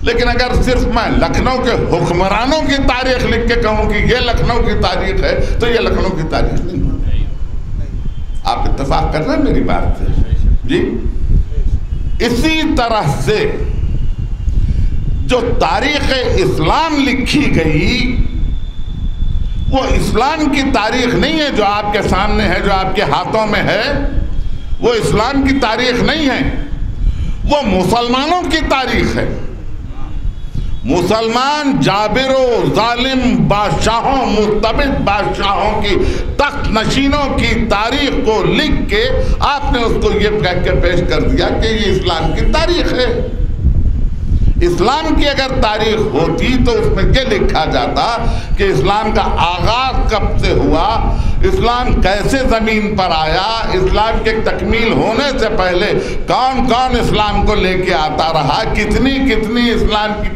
S1: لیکن اگر صرف میں لکھنؤ کے حکمرانوں کی تاریخ لکھ کے کہوں کہ یہ لکھنؤ کی تاریخ ہے تو یہ لکھنؤ کی تاریخ نہیں ہوگی۔ آپ اتفاق کر رہے ہیں میری بات سے؟ جی اسی طرح سے جو تاریخ اسلام لکھی گئی وہ اسلام کی تاریخ نہیں ہے جو آپ کے سامنے ہے، جو آپ کے ہاتھوں میں ہے، وہ اسلام کی تاریخ نہیں ہے، وہ مسلمانوں کی تاریخ ہے۔ مسلمان جابر و ظالم بادشاہوں، مرتبط بادشاہوں کی تخت نشینوں کی تاریخ کو لکھ کے آپ نے اس کو یہ کہہ کے پیش کر دیا کہ یہ اسلام کی تاریخ ہے۔ اسلام کی اگر تاریخ ہوتی تو اس میں یہ لکھا جاتا کہ اسلام کا آغاز کب سے ہوا، اسلام کیسے زمین پر آیا، اسلام کے تکمیل ہونے سے پہلے کون کون اسلام کو لے کے آتا رہا، کتنی کتنی اسلام کی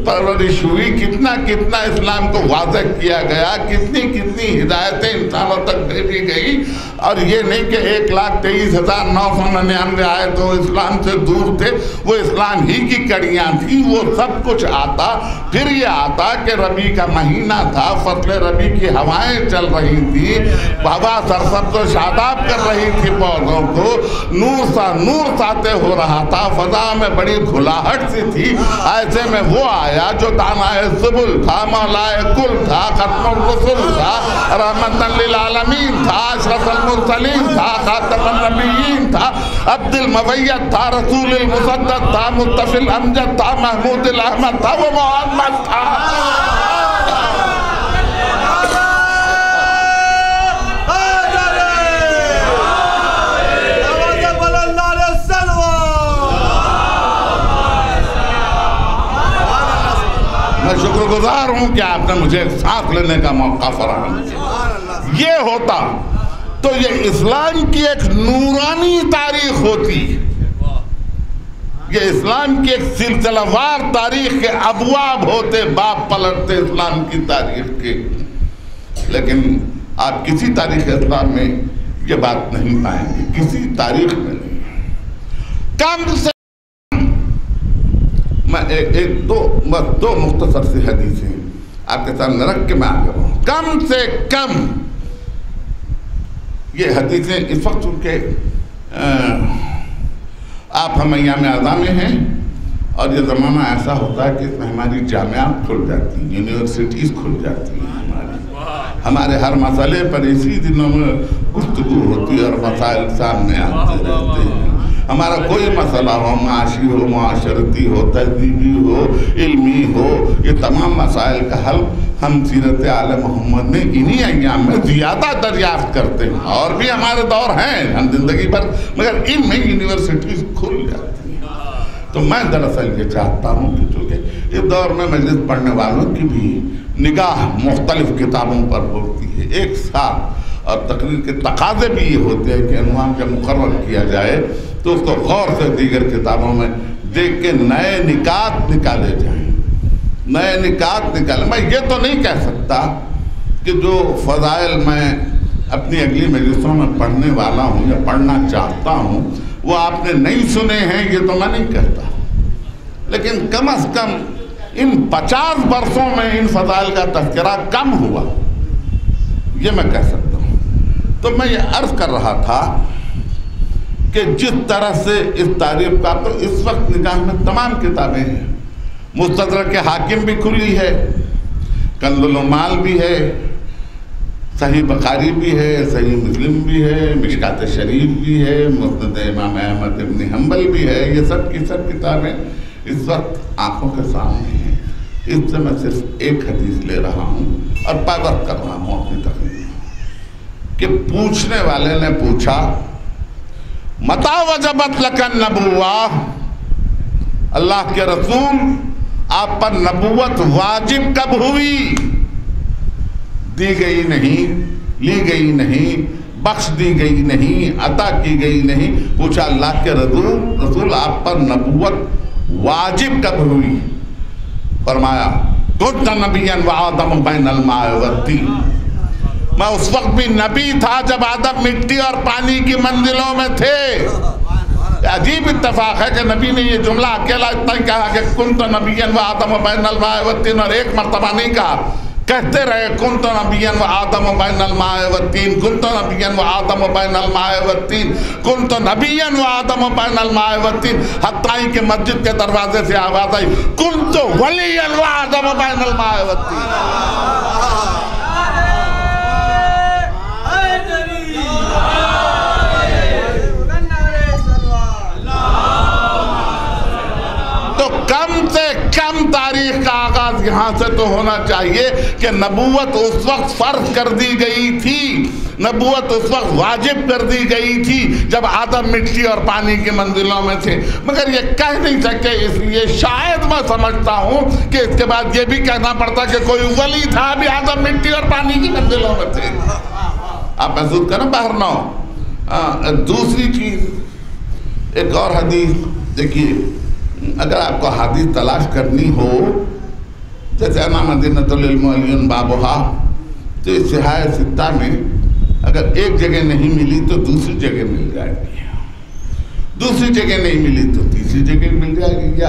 S1: پرورش ہوئی، کتنا کتنا اسلام کو واضح کیا گیا، کتنی کتنی ہدایتیں انسانوں تک بھیجی گئی، اور یہ نہیں کہ 1,23,999 آئے تو اسلام سے دور تھے، وہ اسلام ہی کی کڑیاں تھی، وہ سب کچھ آتا۔ پھر یہ آتا کہ ربیع کا مہینہ تھا، فصل ربیع کی ہوائیں چل رہی تھی، تھی، ہوا سرسبز و شاداب کر رہی تھی پودوں کو، نور ساتے ہو رہا تھا، فضا میں بڑی گھلاہٹ سی تھی۔ ایسے میں وہ آیا جو دانائے سبل تھا، مولائے کل تھا، ختم الرسل تھا، رحمت للعالمین تھا، اشرف المرسلین تھا، خاتم النبیین تھا، عبد المبید تھا، رسول المسدد تھا، مصطفی الامجد تھا، محمود الاحمد تھا، وہ محمد تھا۔ میں شکر گزار ہوں کہ آپ نے مجھے ساتھ لینے کا موقع فراہم کیا۔ یہ ہوتا تو یہ اسلام کی ایک نورانی تاریخ ہوتی، یہ اسلام کی ایک سلسلہ وار تاریخ کے ابواب ہوتے، باب پلٹتے اسلام کی تاریخ کے۔ لیکن آپ کسی تاریخ اسلام میں یہ بات نہیں پائیں گے، کسی تاریخ میں نہیں۔ کم سے میں دو مختصر سی حدیثیں آپ کے سامنے رکھ کے میں آگے رہا ہوں۔ کم سے کم یہ حدیثیں اس وقت چونکہ آپ ہم ایام اعزاں میں ہیں اور یہ زمانہ ایسا ہوتا ہے کہ اس میں ہماری جامعات کھل جاتی ہیں، یونیورسٹیز کھل جاتی ہیں، ہمارے ہر مسئلے پر اسی دنوں میں گفتگو ہوتی ہے اور مسائل سامنے آتے رہتے ہیں۔ ہمارا کوئی مسئلہ ہو، معاشی ہو، معاشرتی ہو، تہذیبی ہو، علمی ہو، یہ تمام مسائل کا حل ہم سیرت آل محمد میں انہی ایام میں زیادہ دریافت کرتے ہیں، اور بھی ہمارے دور ہیں ہم زندگی بھر، مگر ان میں یونیورسٹیز کھل جاتی ہیں۔ تو میں دراصل یہ چاہتا ہوں کہ چونکہ اس دور میں مجلس پڑھنے والوں کی بھی نگاہ مختلف کتابوں پر ہوتی ہے ایک ساتھ، اور تقریر کے تقاضے بھی یہ ہوتے ہیں کہ عنوان جب مقرر کیا جائے تو اس کو غور سے دیگر کتابوں میں دیکھ کے نئے نکات نکالے جائیں، نئے نکات نکالیں۔ میں یہ تو نہیں کہہ سکتا کہ جو فضائل میں اپنی اگلی مجلسوں میں پڑھنے والا ہوں یا پڑھنا چاہتا ہوں وہ آپ نے نہیں سنے ہیں، یہ تو میں نہیں کہتا، لیکن کم از کم ان 50 برسوں میں ان فضائل کا تذکرہ کم ہوا، یہ میں کہہ سکتا ہوں۔ تو میں یہ عرض کر رہا تھا کہ جس طرح سے اس تاریخ کا تو اس وقت نگاہ میں تمام کتابیں ہیں، مستدرک حاکم بھی کھلی ہے، کنز العمال بھی ہے، صحیح بخاری بھی ہے، صحیح مسلم بھی ہے، مشکات شریف بھی ہے، مسند امام احمد بن حنبل بھی ہے، یہ سب کی سب کتابیں اس وقت آنکھوں کے سامنے ہیں۔ اس سے میں صرف ایک حدیث لے رہا ہوں اور پابند کر رہا ہوں اپنی تقریر کہ پوچھنے والے نے پوچھا متا وجبت لک النبوہ، اللہ کے رسول آپ پر نبوت واجب کب ہوئی؟ دی گئی نہیں، لی گئی نہیں، بخش دی گئی نہیں، عطا کی گئی نہیں۔ پوچھا اللہ کے رسول آپ پر نبوت واجب کب ہوئی؟ فرمایا کنت نبیا وآدم بین الماء والطین، میں اس وقت بھی نبی تھا جب آدم مٹی اور پانی کی منزلوں میں تھے۔ عجیب اتفاق ہے کہ نبی نے یہ جملہ اکیلا اتنا ہی کہا کہ کنت نبیا وآدم بین الماء والطین، اور ایک مرتبہ نہیں کہا، کہتے رہے کنت نبیا وآدم بین الماء والطین، کنت نبیا وآدم بین الماء والطین، کنت نبیا وآدم بین الماء والطین، حتیٰ کہ مسجد کے دروازے سے آواز آئی کنت ولیا وآدم بین الماء والطین۔ کم سے کم تاریخ کا آغاز یہاں سے تو ہونا چاہیے کہ نبوت اس وقت فرض کر دی گئی تھی، نبوت اس وقت واجب کر دی گئی تھی جب آدم مٹی اور پانی کی منزلوں میں تھے، مگر یہ کہہ نہیں سکے، اس لیے شاید میں سمجھتا ہوں کہ اس کے بعد یہ بھی کہنا پڑتا کہ کوئی ولی تھا بھی آدم مٹی اور پانی کی منزلوں میں تھے۔ آپ محسوس کریں باہر نہ ہو۔ دوسری چیز ایک اور حدیث دیکھیے، اگر آپ کو حدیث تلاش کرنی ہو جیسے انا مدینۃ العلم علی بابھا، تو اس صحاح ستہ میں اگر ایک جگہ نہیں ملی تو دوسری جگہ مل جائے گی۔ دوسری جگہ نہیں ملی تو تیسری جگہ مل جائے گی.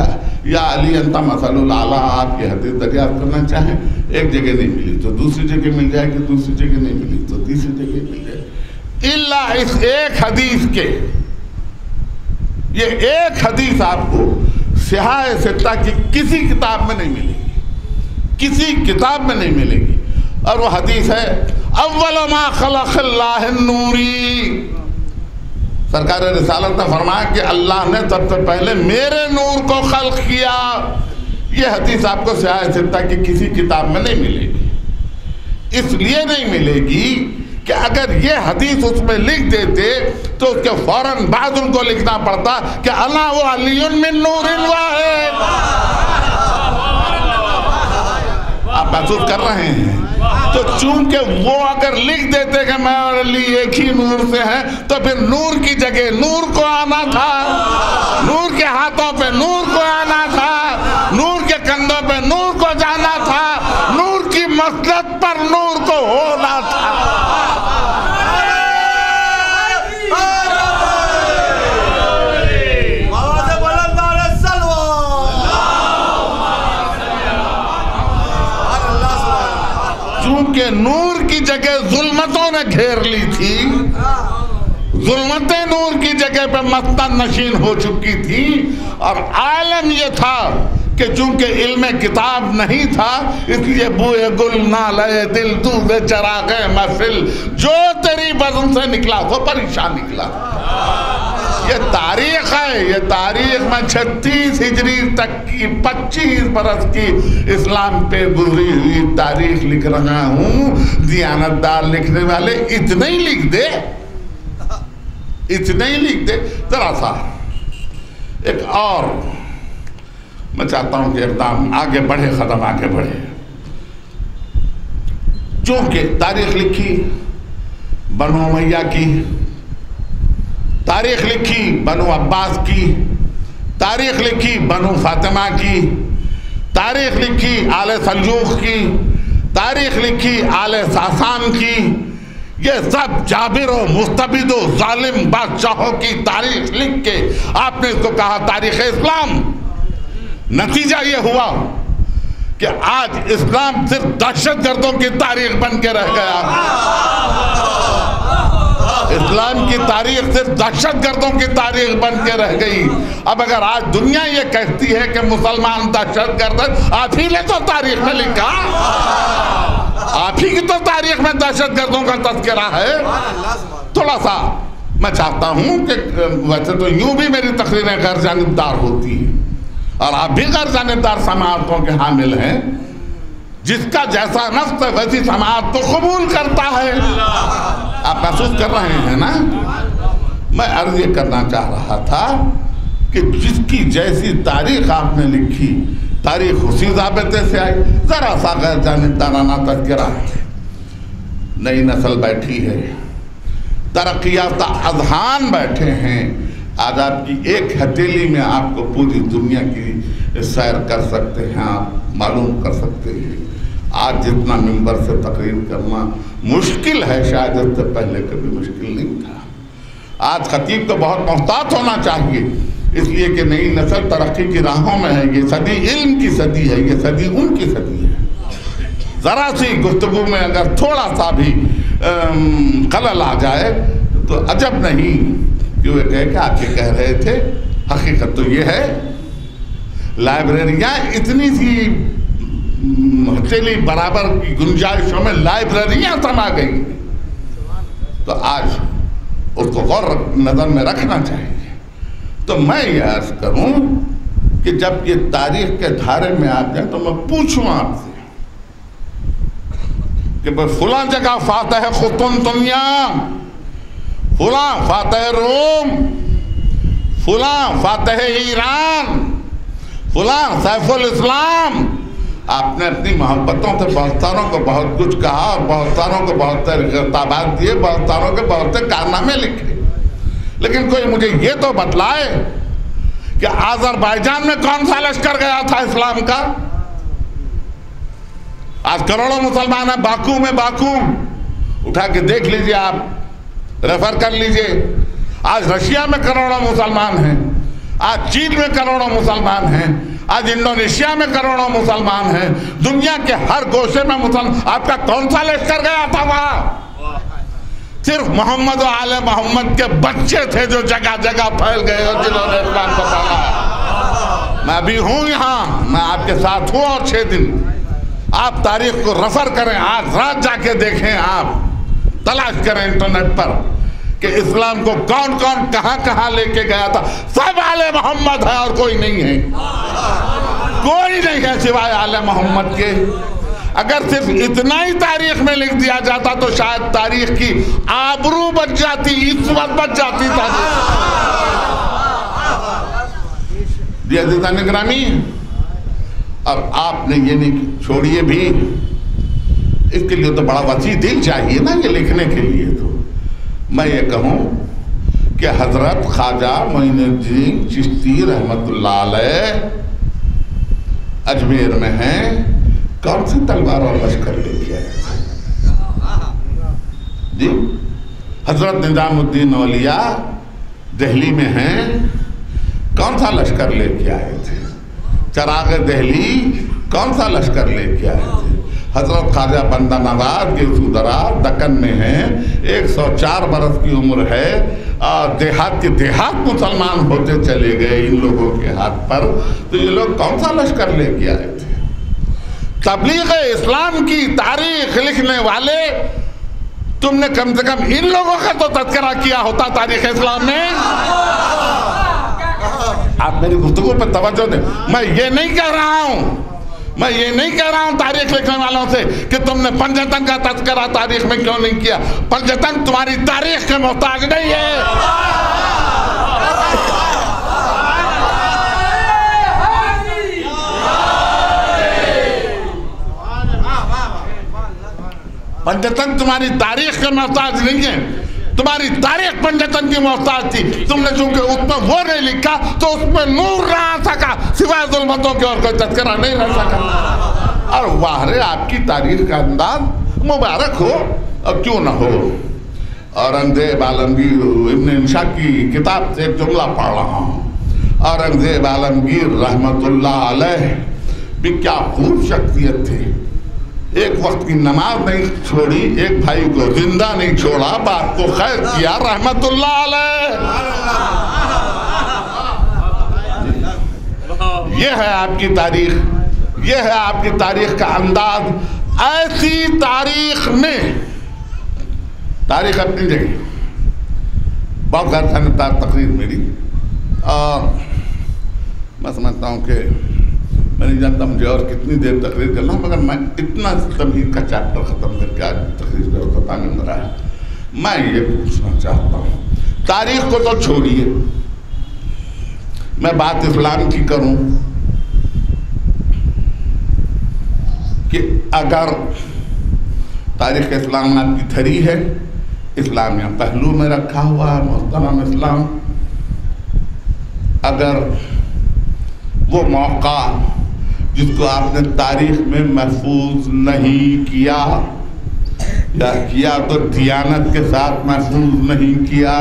S1: یا علی انت مثل الاعلیٰ آپ کی حدیث دریافت کرنا چاہیں, ایک جگہ نہیں ملی تو دوسری جگہ مل جائے گی, دوسری جگہ نہیں ملی تو تیسری جگہ مل جائے گی. اللہ اس ایک حدیث کے, یہ ایک حدیث آپ کو سیاہ ستہ کی کسی کتاب میں نہیں ملے گی, کسی کتاب میں نہیں ملے گی. اور وہ حدیث ہے اول ما خلق اللہ النوری. سرکار رسالت نے فرمایا کہ اللہ نے سب سے پہلے میرے نور کو خلق کیا. یہ حدیث آپ کو سیاہ ستہ کی کسی کتاب میں نہیں ملے گی. اس لیے نہیں ملے گی کہ اگر یہ حدیث اس میں لکھ دیتے تو اس کے فوراً بعد ان کو لکھنا پڑتا کہ انا و علی من نور واحد. آپ محسوس کر رہے ہیں؟ تو چونکہ وہ اگر لکھ دیتے کہ میں اور علی ایک ہی نور سے ہیں تو پھر نور کی جگہ نور کو آنا تھا, نور کے ہاتھوں پہ نور کو آنا تھا, نور کے کندھوں پہ نور کو جانا تھا, نور کی مسلط پر نور کو ہونا تھا. چونکہ نور کی جگہ ظلمتوں نے گھیر لی تھی, ظلمتیں نور کی جگہ پہ مسند نشین ہو چکی تھی, اور عالم یہ تھا کہ چونکہ علم کتاب نہیں تھا اس لیے بوئے گل نہ لے دل دود چراغ محفل جو تیری بزم سے نکلا وہ پریشان نکلا. یہ تاریخ ہے, یہ تاریخ میں 36 ہجری تک کی 25 برس کی اسلام پہ گزری ہوئی تاریخ لکھ رہا ہوں. دیانتدار لکھنے والے اتنے ہی لکھ دے, اتنے ہی لکھ دے. ذرا سا ایک اور میں چاہتا ہوں کہ اقدام آگے بڑھے, قدم آگے بڑھے. چونکہ تاریخ لکھی بنو امیہ کی, تاریخ لکھی بنو عباس کی, تاریخ لکھی بنو فاطمہ کی, تاریخ لکھی آل سلجوق کی, تاریخ لکھی آل ساسان کی. یہ سب جابر و مستبد و ظالم بادشاہوں کی تاریخ لکھ کے آپ نے اس کو کہا تاریخ اسلام. نتیجہ یہ ہوا کہ آج اسلام صرف دہشت گردوں کی تاریخ بن کے رہ گیا. اسلام کی تاریخ صرف دہشت گردوں کی تاریخ بن کے رہ گئی. اب اگر آج دنیا یہ کہتی ہے کہ مسلمان دہشت گرد ہے, آپ ہی نے تو تاریخ میں لکھا, آپ ہی کی تو تاریخ میں دہشت گردوں کا تذکرہ ہے. تھوڑا سا میں چاہتا ہوں کہ ویسے تو یوں بھی میری تقریریں غیر جانبدار ہوتی ہیں اور آپ بھی غیر جانبدار سماعتوں کے حامل ہیں. جس کا جیسا نفس ہے ویسی سماعت تو قبول کرتا ہے. آپ محسوس کر رہے ہیں نا؟ میں عرض یہ کرنا چاہ رہا تھا کہ جس کی جیسی تاریخ آپ نے لکھی, تاریخ اسی ضابطے سے آئی. ذرا سا غیر جانبدارانہ تذکرہ ہے. نئی نسل بیٹھی ہے, ترقی یافتہ اذہان بیٹھے ہیں. آج آپ کی ایک ہتھیلی میں آپ کو پوری دنیا کی سیر کر سکتے ہیں, آپ معلوم کر سکتے ہیں. آج جتنا ممبر سے تقریر کرنا مشکل ہے شاید اس سے پہلے کبھی مشکل نہیں تھا. آج خطیب کو بہت محتاط ہونا چاہیے, اس لیے کہ نئی نسل ترقی کی راہوں میں ہے. یہ صدی علم کی صدی ہے, یہ صدی ان کی صدی ہے. ذرا سی گفتگو میں اگر تھوڑا سا بھی خلل آ جائے تو عجب نہیں کہ وہ کہے کہ آپ یہ کہہ رہے تھے. حقیقت تو یہ ہے لائبریریاں اتنی سی ہتھیلی برابر کی گنجائشوں میں لائبریریاں سما گئی, تو آج اس کو غور نظر میں رکھنا چاہیے. تو میں یہ عرض کروں کہ جب یہ تاریخ کے دھارے میں آ جائیں تو میں پوچھوں آپ سے کہ فلاں جگہ فاتح قسطنطنیہ, فلاں فاتح روم, فلاں فاتح ایران, فلاں سیف الاسلام. آپ نے اپنی محبتوں سے بہت ساروں کو بہت کچھ کہا اور بہت ساروں کو بہت سے خطابات دیے, بہت ساروں کے بہت سے کارنامے لکھے. لیکن کوئی مجھے یہ تو بتلائے کہ آذربائیجان میں کون سا لشکر گیا تھا اسلام کا؟ آج کروڑوں مسلمان ہیں باکو میں. باکو اٹھا کے دیکھ لیجئے, آپ ریفر کر لیجئے. آج رشیا میں کروڑوں مسلمان ہیں، آج چین میں کروڑوں مسلمان ہیں، آج انڈونیشیا میں کروڑوں مسلمان ہیں، دنیا کے ہر گوشے میں مسلمان۔ آپ کا کون سا لشکر گیا تھا وہاں؟ صرف محمد و آل محمد کے بچے تھے جو جگہ جگہ پھیل گئے اور جنہوں نے اسلام کو پھیلایا۔ میں ابھی ہوں یہاں، میں آپ کے ساتھ ہوں، اور 6 دن آپ تاریخ کو ریفر کریں، آج رات جا کے دیکھیں، آپ تلاش کریں انٹرنیٹ پر کہ اسلام کو کون کون کہاں کہاں لے کے گیا تھا۔ سب آل محمد ہے اور کوئی نہیں ہے، کوئی نہیں ہے سوائے آل محمد کے۔ اگر صرف اتنا ہی تاریخ میں لکھ دیا جاتا تو شاید تاریخ کی آبرو بچ جاتی، عزت بچ جاتی تاریخ۔ جی عزیزان گرامی، اب آپ نے یہ نہیں چھوڑیے بھی، اس کے لیے تو بڑا وسیع دل چاہیے نا یہ لکھنے کے لیے۔ تو میں یہ کہوں کہ حضرت خواجہ معین الدین چشتی رحمت اللہ علیہ اجمیر میں ہیں، کون سی تلوار اور لشکر لے کے آئے؟ جی حضرت نظام الدین اولیاء دہلی میں ہیں، کون سا لشکر لے کے آئے تھے؟ چراغ دہلی کون سا لشکر لے کے آئے تھے؟ حضرت خواجہ بندہ نواز گیسو دراز دکن میں ہیں، 104 برس کی عمر ہے، اور دیہات کے دیہات مسلمان ہوتے چلے گئے ان لوگوں کے ہاتھ پر۔ تو یہ لوگ کون سا لشکر لے کے آئے تھے؟ تبلیغ اسلام کی تاریخ لکھنے والے، تم نے کم سے کم ان لوگوں کا تو تذکرہ کیا ہوتا تاریخ اسلام میں۔ آپ میری گفتگو پر توجہ دیں، میں یہ نہیں کہہ رہا ہوں، میں یہ نہیں کہہ رہا ہوں تاریخ لکھنے والوں سے کہ تم نے پنجتن کا تذکرہ تاریخ میں کیوں نہیں کیا۔ پنجتن تمہاری تاریخ کے محتاج نہیں ہے۔ پنجتن تمہاری تاریخ کے محتاج نہیں ہے، تمہاری تاریخ پنجتن کی محتاج تھی۔ تم نے چونکہ اس میں وہ نہیں لکھا تو اس میں نور نہ آ سکا، سوائے ظلمتوں کے اور کوئی تذکرہ نہیں رہ سکا۔ اور واہرے آپ کی تاریخ کا انداز مبارک ہو اور کیوں نہ ہو۔ اورنگزیب عالمگیر ابن انشا کی کتاب سے ایک جملہ پڑھ رہا ہوں۔ اورنگزیب عالمگیر رحمت اللہ علیہ بھی کیا خوب شخصیت تھی، ایک وقت کی نماز نہیں چھوڑی، ایک بھائی کو زندہ نہیں چھوڑا، باپ کو خیر کیا، رحمت اللہ علیہ۔ یہ ہے آپ کی تاریخ، یہ ہے آپ کی تاریخ کا انداز۔ ایسی تاریخ میں تاریخ اپنی جگہ بہت غیر سنتار تقریر میری، اور میں سمجھتا ہوں کہ میں نہیں جانتا مجھے اور کتنی دیر تقریر کرنا، مگر میں اتنا تمہید کا چیپٹر ختم کر کے آج تقریر کا وقت میں مرا ہے۔ میں یہ پوچھنا چاہتا ہوں، تاریخ کو تو چھوڑیے، میں بات اسلام کی کروں کہ اگر تاریخ اسلام آپ کی دھری ہے، اسلام یا پہلو میں رکھا ہوا ہے محترم اسلام، اگر وہ موقع جس کو آپ نے تاریخ میں محفوظ نہیں کیا، یا کیا تو دیانت کے ساتھ محفوظ نہیں کیا،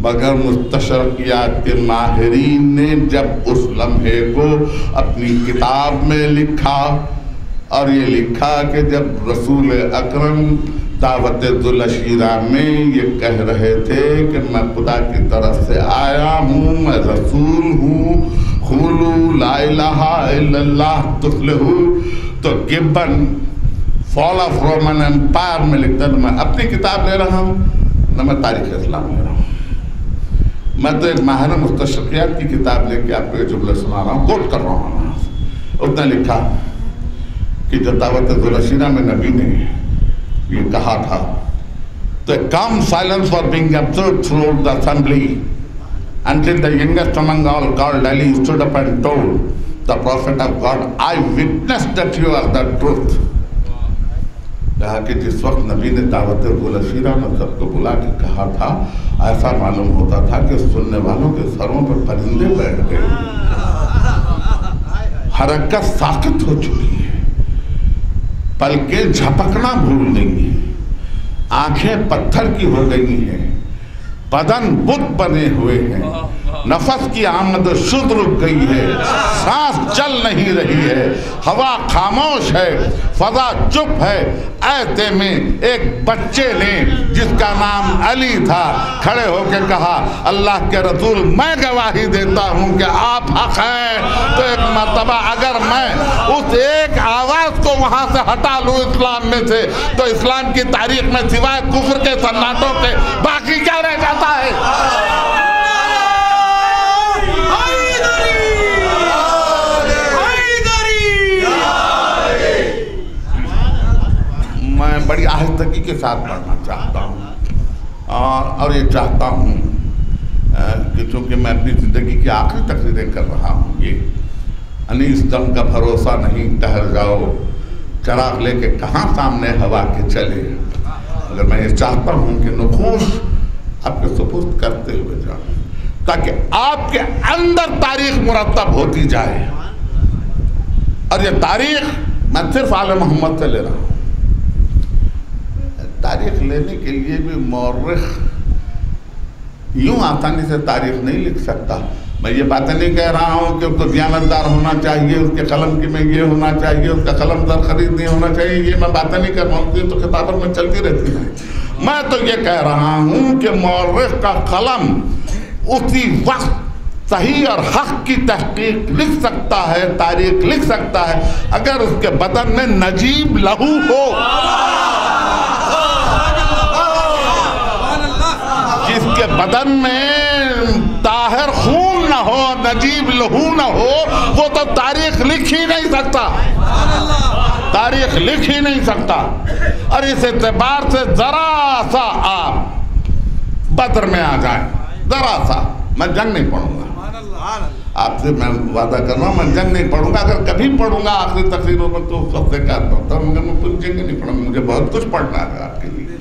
S1: مگر مستشرقیات کے ماہرین نے جب اس لمحے کو اپنی کتاب میں لکھا، اور یہ لکھا کہ جب رسول اکرم دعوت ذوالعشیرہ میں یہ کہہ رہے تھے کہ میں خدا کی طرف سے آیا ہوں، میں رسول ہوں، قولوا لا الہ الا اللہ تفلحوا، تو گبن فال آف رومن امپائر میں لکھتا ہے۔ میں اپنی کتاب لے رہا ہوں نہ میں تاریخ اسلام لے رہا ہوں، میں تو ایک ماہر مستشرقیات کی کتاب لے کے آپ کو یہ جملے سنا رہا ہوں، کوٹ کر رہا ہوں۔ اس نے لکھا کہ جب دعوت ذوالعشیرہ میں نبی نے یہ کہا تھا تو a calm silence was being observed throughout the assembly until the youngest among all, called Ali, stood up and told the Prophet of God, I witnessed that you are the truth. کہا کہ جس وقت نبی نے دعوت ذوالعشیرہ میں سب کو بلا کے کہا تھا، ایسا معلوم ہوتا تھا کہ سننے والوں کے سروں پر پرندے بیٹھ گئے، حرکت ساکت ہو چکی ہے، پلکیں جھپکنا بھول گئی ہیں، آنکھیں پتھر کی ہو گئی ہیں، بدن بت بنے ہوئے ہیں، نفس کی آمد و شد رک گئی ہے، سانس چل نہیں رہی ہے، ہوا خاموش ہے، فضا چپ ہے۔ ایسے میں ایک بچے نے جس کا نام علی تھا کھڑے ہو کے کہا اللہ کے رسول میں گواہی دیتا ہوں کہ آپ حق ہیں۔ تو ایک مرتبہ اگر میں اس ایک آواز کو وہاں سے ہٹا لوں اسلام میں سے تو اسلام کی تاریخ میں سوائے کفر کے سناٹوں کے باقی کیا رہ جاتا ہے؟ میں بڑی آہستگی کے ساتھ پڑھنا چاہتا ہوں اور یہ چاہتا ہوں کہ چونکہ میں اپنی زندگی کی آخری تقریریں کر رہا ہوں، یہ انیس دم کا بھروسہ نہیں، ٹہر جاؤ چراغ لے کے کہاں سامنے ہوا کے چلے، اگر میں یہ چاہتا ہوں کہ نقوش آپ کے سپرد کرتے ہوئے جاؤں تاکہ آپ کے اندر تاریخ مرتب ہوتی جائے۔ اور یہ تاریخ میں صرف آل محمد سے لے رہا ہوں۔ تاریخ لینے کے لیے بھی مورخ یوں آسانی سے تاریخ نہیں لکھ سکتا۔ میں یہ باتیں نہیں کہہ رہا ہوں کہ اس کو دیانتدار ہونا چاہیے، اس کے قلم کی میں یہ ہونا چاہیے، اس کا قلم در خرید نہیں ہونا چاہیے، یہ میں باتیں نہیں کر رہا ہوں، یہ تو خطابت میں چلتی رہتی ہیں۔ میں تو یہ کہہ رہا ہوں کہ مورخ کا قلم اسی وقت صحیح اور حق کی تحقیق لکھ سکتا ہے، تاریخ لکھ سکتا ہے اگر اس کے بدن میں نجیب لہو ہو، جس کے بدن میں طاہر خون نہ ہو، نجیب لہو نہ ہو، وہ تو تاریخ لکھ ہی نہیں سکتا، تاریخ لکھ ہی نہیں سکتا۔ اور اس اعتبار سے ذرا سا آپ بدر میں آ جائیں، ذرا سا، میں جنگ نہیں پڑھوں گا، آپ سے میں وعدہ کر رہا ہوں میں جنگ نہیں پڑھوں گا، اگر کبھی پڑھوں گا آخری تقریروں میں تو سب سے کہتا ہوں، مگر میں پوری جنگ نہیں پڑھوں گا، مجھے بہت کچھ پڑھنا ہے آپ کے لیے،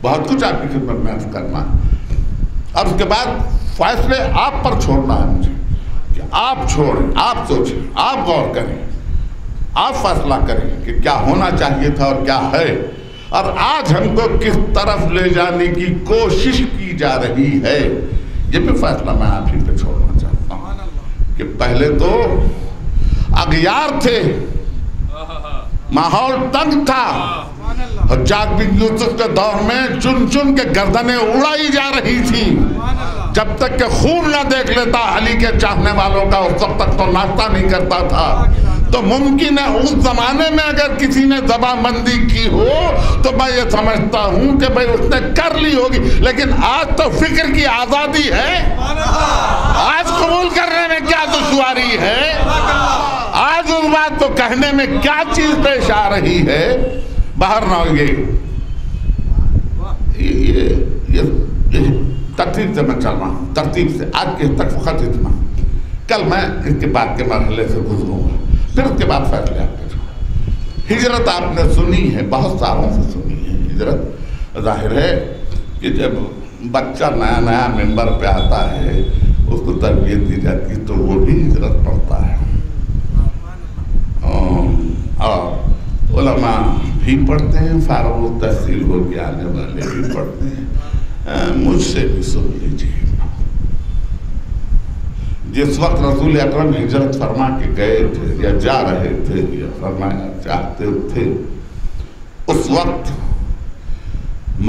S1: بہت کچھ آپ کی خدمت میں عرض کرنا ہے۔ اور اس کے بعد فیصلے آپ پر چھوڑنا ہے مجھے کہ آپ چھوڑیں، آپ سوچیں، آپ غور کریں، آپ فیصلہ کریں کہ کیا ہونا چاہیے تھا اور کیا ہے، اور آج ہم کو کس طرف لے جانے کی کوشش کی جا رہی ہے، یہ بھی فیصلہ میں آپ ہی پہ چھوڑنا چاہتا ہوں کہ پہلے تو اغیار تھے، ماحول تنگ تھا، حجاج بن یوسف کے دور میں چن چن کے گردنیں اڑائی جا رہی تھی، جب تک کہ خون نہ دیکھ لیتا علی کے چاہنے والوں کا اس وقت تک تو ناشتہ نہیں کرتا تھا۔ تو ممکن ہے اس زمانے میں اگر کسی نے زبان بندی کی ہو تو میں یہ سمجھتا ہوں کہ بھئی اس نے کر لی ہوگی، لیکن آج تو فکر کی آزادی ہے، آج قبول کرنے میں کیا دشواری ہے، آج اس بات کو کہنے میں کیا چیز پیش آ رہی ہے۔ باہر نہ ہوگی، یہ ترتیب سے میں چل رہا ہوں، ترتیب سے آج کے تک فقط اتنا، کل میں اس کے بعد کے مرحلے سے گزروں گا، پھر اس کے بعد فیصلے آپ کے۔ ہجرت آپ نے سنی ہے، بہت سالوں سے سنی ہے ہجرت۔ ظاہر ہے کہ جب بچہ نیا نیا ممبر پہ آتا ہے اس کو تربیت دی جاتی ہے تو وہ بھی ہجرت پڑھتا ہے، اور علماء بھی پڑھتے ہیں، فارغ التحصیل ہو کے آنے والے بھی پڑھتے ہیں۔ مجھ سے بھی سن لیجیے، جس وقت رسول اکرم ہجرت فرما کے گئے تھے یا جا رہے تھے یا فرمایا چاہتے تھے، اس وقت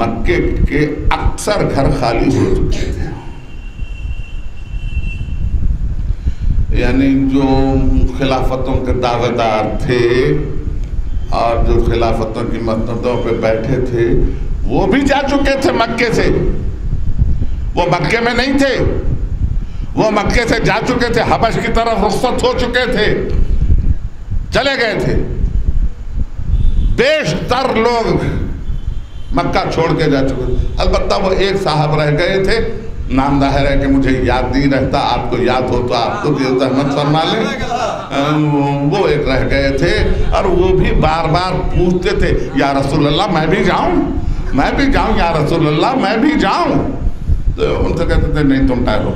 S1: مکے کے اکثر گھر خالی ہو چکے تھے، یعنی جو خلافتوں کے دعوے دار تھے اور جو خلافتوں کی مسندوں پہ بیٹھے تھے وہ بھی جا چکے تھے مکے سے، وہ مکے میں نہیں تھے، وہ مکے سے جا چکے تھے، حبش کی طرف رخصت ہو چکے تھے، چلے گئے تھے۔ بیشتر لوگ مکہ چھوڑ کے جا چکے تھے، البتہ وہ ایک صاحب رہ گئے تھے، نام ظاہر ہے کہ مجھے یاد نہیں رہتا، آپ کو یاد ہو تو آپ کو بھی زحمت فرما لیں، وہ ایک رہ گئے تھے اور وہ بھی بار بار پوچھتے تھے یا رسول اللہ میں بھی جاؤں، میں بھی جاؤں، یا رسول اللہ میں بھی جاؤں۔ تو ان سے کہتے تھے نہیں تم ٹھہرو،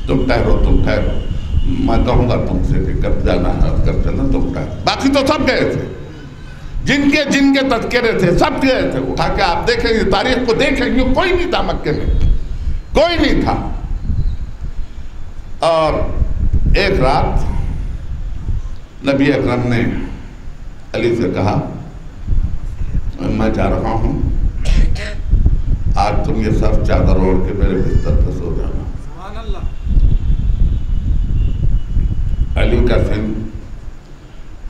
S1: تم ٹھہرو، تم ٹھہرو، میں کہوں گا تم سے کہ کب جانا ہے کب چلنا، تم ٹھہرو۔ باقی تو سب گئے تھے، جن کے تذکرے تھے سب گئے تھے، اٹھا کے آپ دیکھیں گے تاریخ کو دیکھیں گے، کوئی نہیں تھا مکے میں، کوئی نہیں تھا. اور ایک رات نبی اکرم نے علی سے کہا میں جا رہا ہوں, آج تم یہ سب چادر اوڑھ کے میرے بستر پہ سو جانا. علی کا سن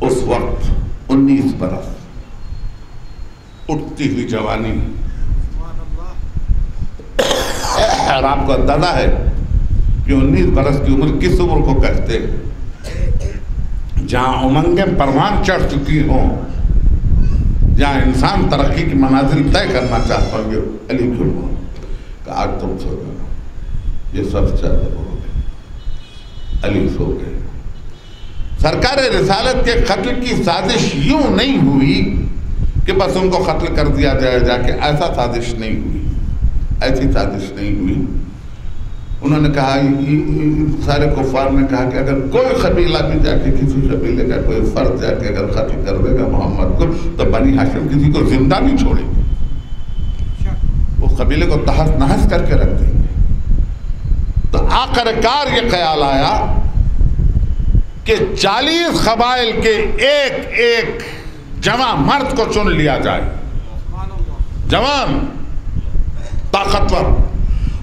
S1: اس وقت 19 برس, اٹھتی ہوئی جوانی. اور آپ کو اندازہ ہے کہ 19 برس کی عمر کس عمر کو کہتے ہیں؟ جہاں امنگیں پروان چڑھ چکی ہوں, جہاں انسان ترقی کی منازل طے کرنا چاہتا ہوں. علی کیوں کہ آج تم سو جانا, یہ سب چادر اوڑھ گئے. علی سو گئے. سرکار رسالت کے قتل کی سازش یوں نہیں ہوئی کہ بس ان کو قتل کر دیا جائے جا کے, ایسا سازش نہیں ہوئی, ایسی سازش نہیں ہوئی. انہوں نے کہا, سارے کفار نے کہا کہ اگر کوئی قبیلہ بھی جا کے کسی قبیلے کا کوئی فرد جا کے اگر قتل کر دے گا محمد کو, تو بنی ہاشم کسی کو زندہ نہیں چھوڑیں گے, وہ قبیلے کو تہس نہس کر کے رکھ دیں گے. تو آخر کار یہ خیال آیا کہ 40 قبائل کے ایک ایک جوان مرد کو چن لیا جائے, جوان طاقتور,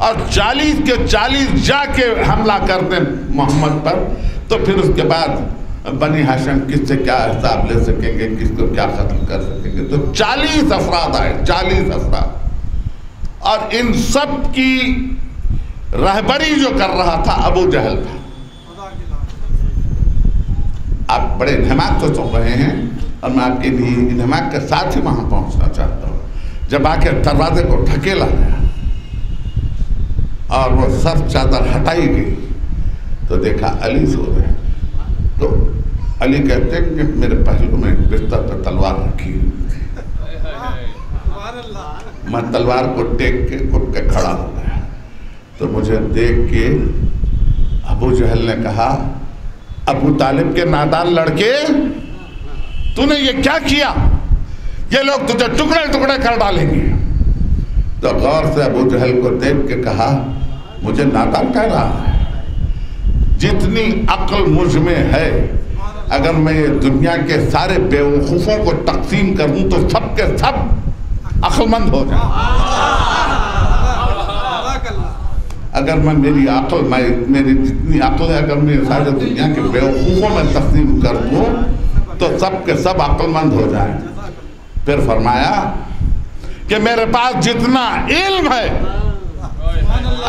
S1: اور 40 کے 40 جا کے حملہ کر دیں محمد پر. تو پھر اس کے بعد بنی ہاشم کس سے کیا حساب لے سکیں گے, کس کو کیا قتل کر سکیں گے. تو 40 افراد آئے, 40 افراد, اور ان سب کی رہبری جو کر رہا تھا ابو جہل تھا. آپ بڑے انہماک تو سن رہے ہیں, اور میں آپ کے لیے انہماک کے ساتھ ہی وہاں پہنچنا چاہتا ہوں. جب آ کے دروازے کو ڈھکیلا گیا اور وہ سر چادر ہٹائی گئی تو دیکھا علی سو رہے. تو علی کہتے ہیں کہ میرے پہلو میں بستر پر تلوار رکھی ہوئی, میں تلوار کو ٹیک کے اٹھ کے کھڑا ہو گیا. تو مجھے دیکھ کے ابو جہل نے کہا, ابو طالب کے نادان لڑکے, تو نے یہ کیا کیا؟ یہ لوگ تجھے ٹکڑے ٹکڑے کر ڈالیں گے. تو غور سے ابو جہل کو دیکھ کے کہا, مجھے نادان کہہ رہا ہے؟ جتنی عقل مجھ میں ہے, اگر میں یہ دنیا کے سارے بیوقوفوں کو تقسیم کروں تو سب کے سب عقل مند ہو جائیں. اگر میں میری عقل, میری جتنی عقل ہے, اگر میں سارے دنیا کے بیوقوفوں میں تقسیم کر دوں تو سب کے سب عقل مند ہو جائیں. پھر فرمایا کہ میرے پاس جتنا علم ہے,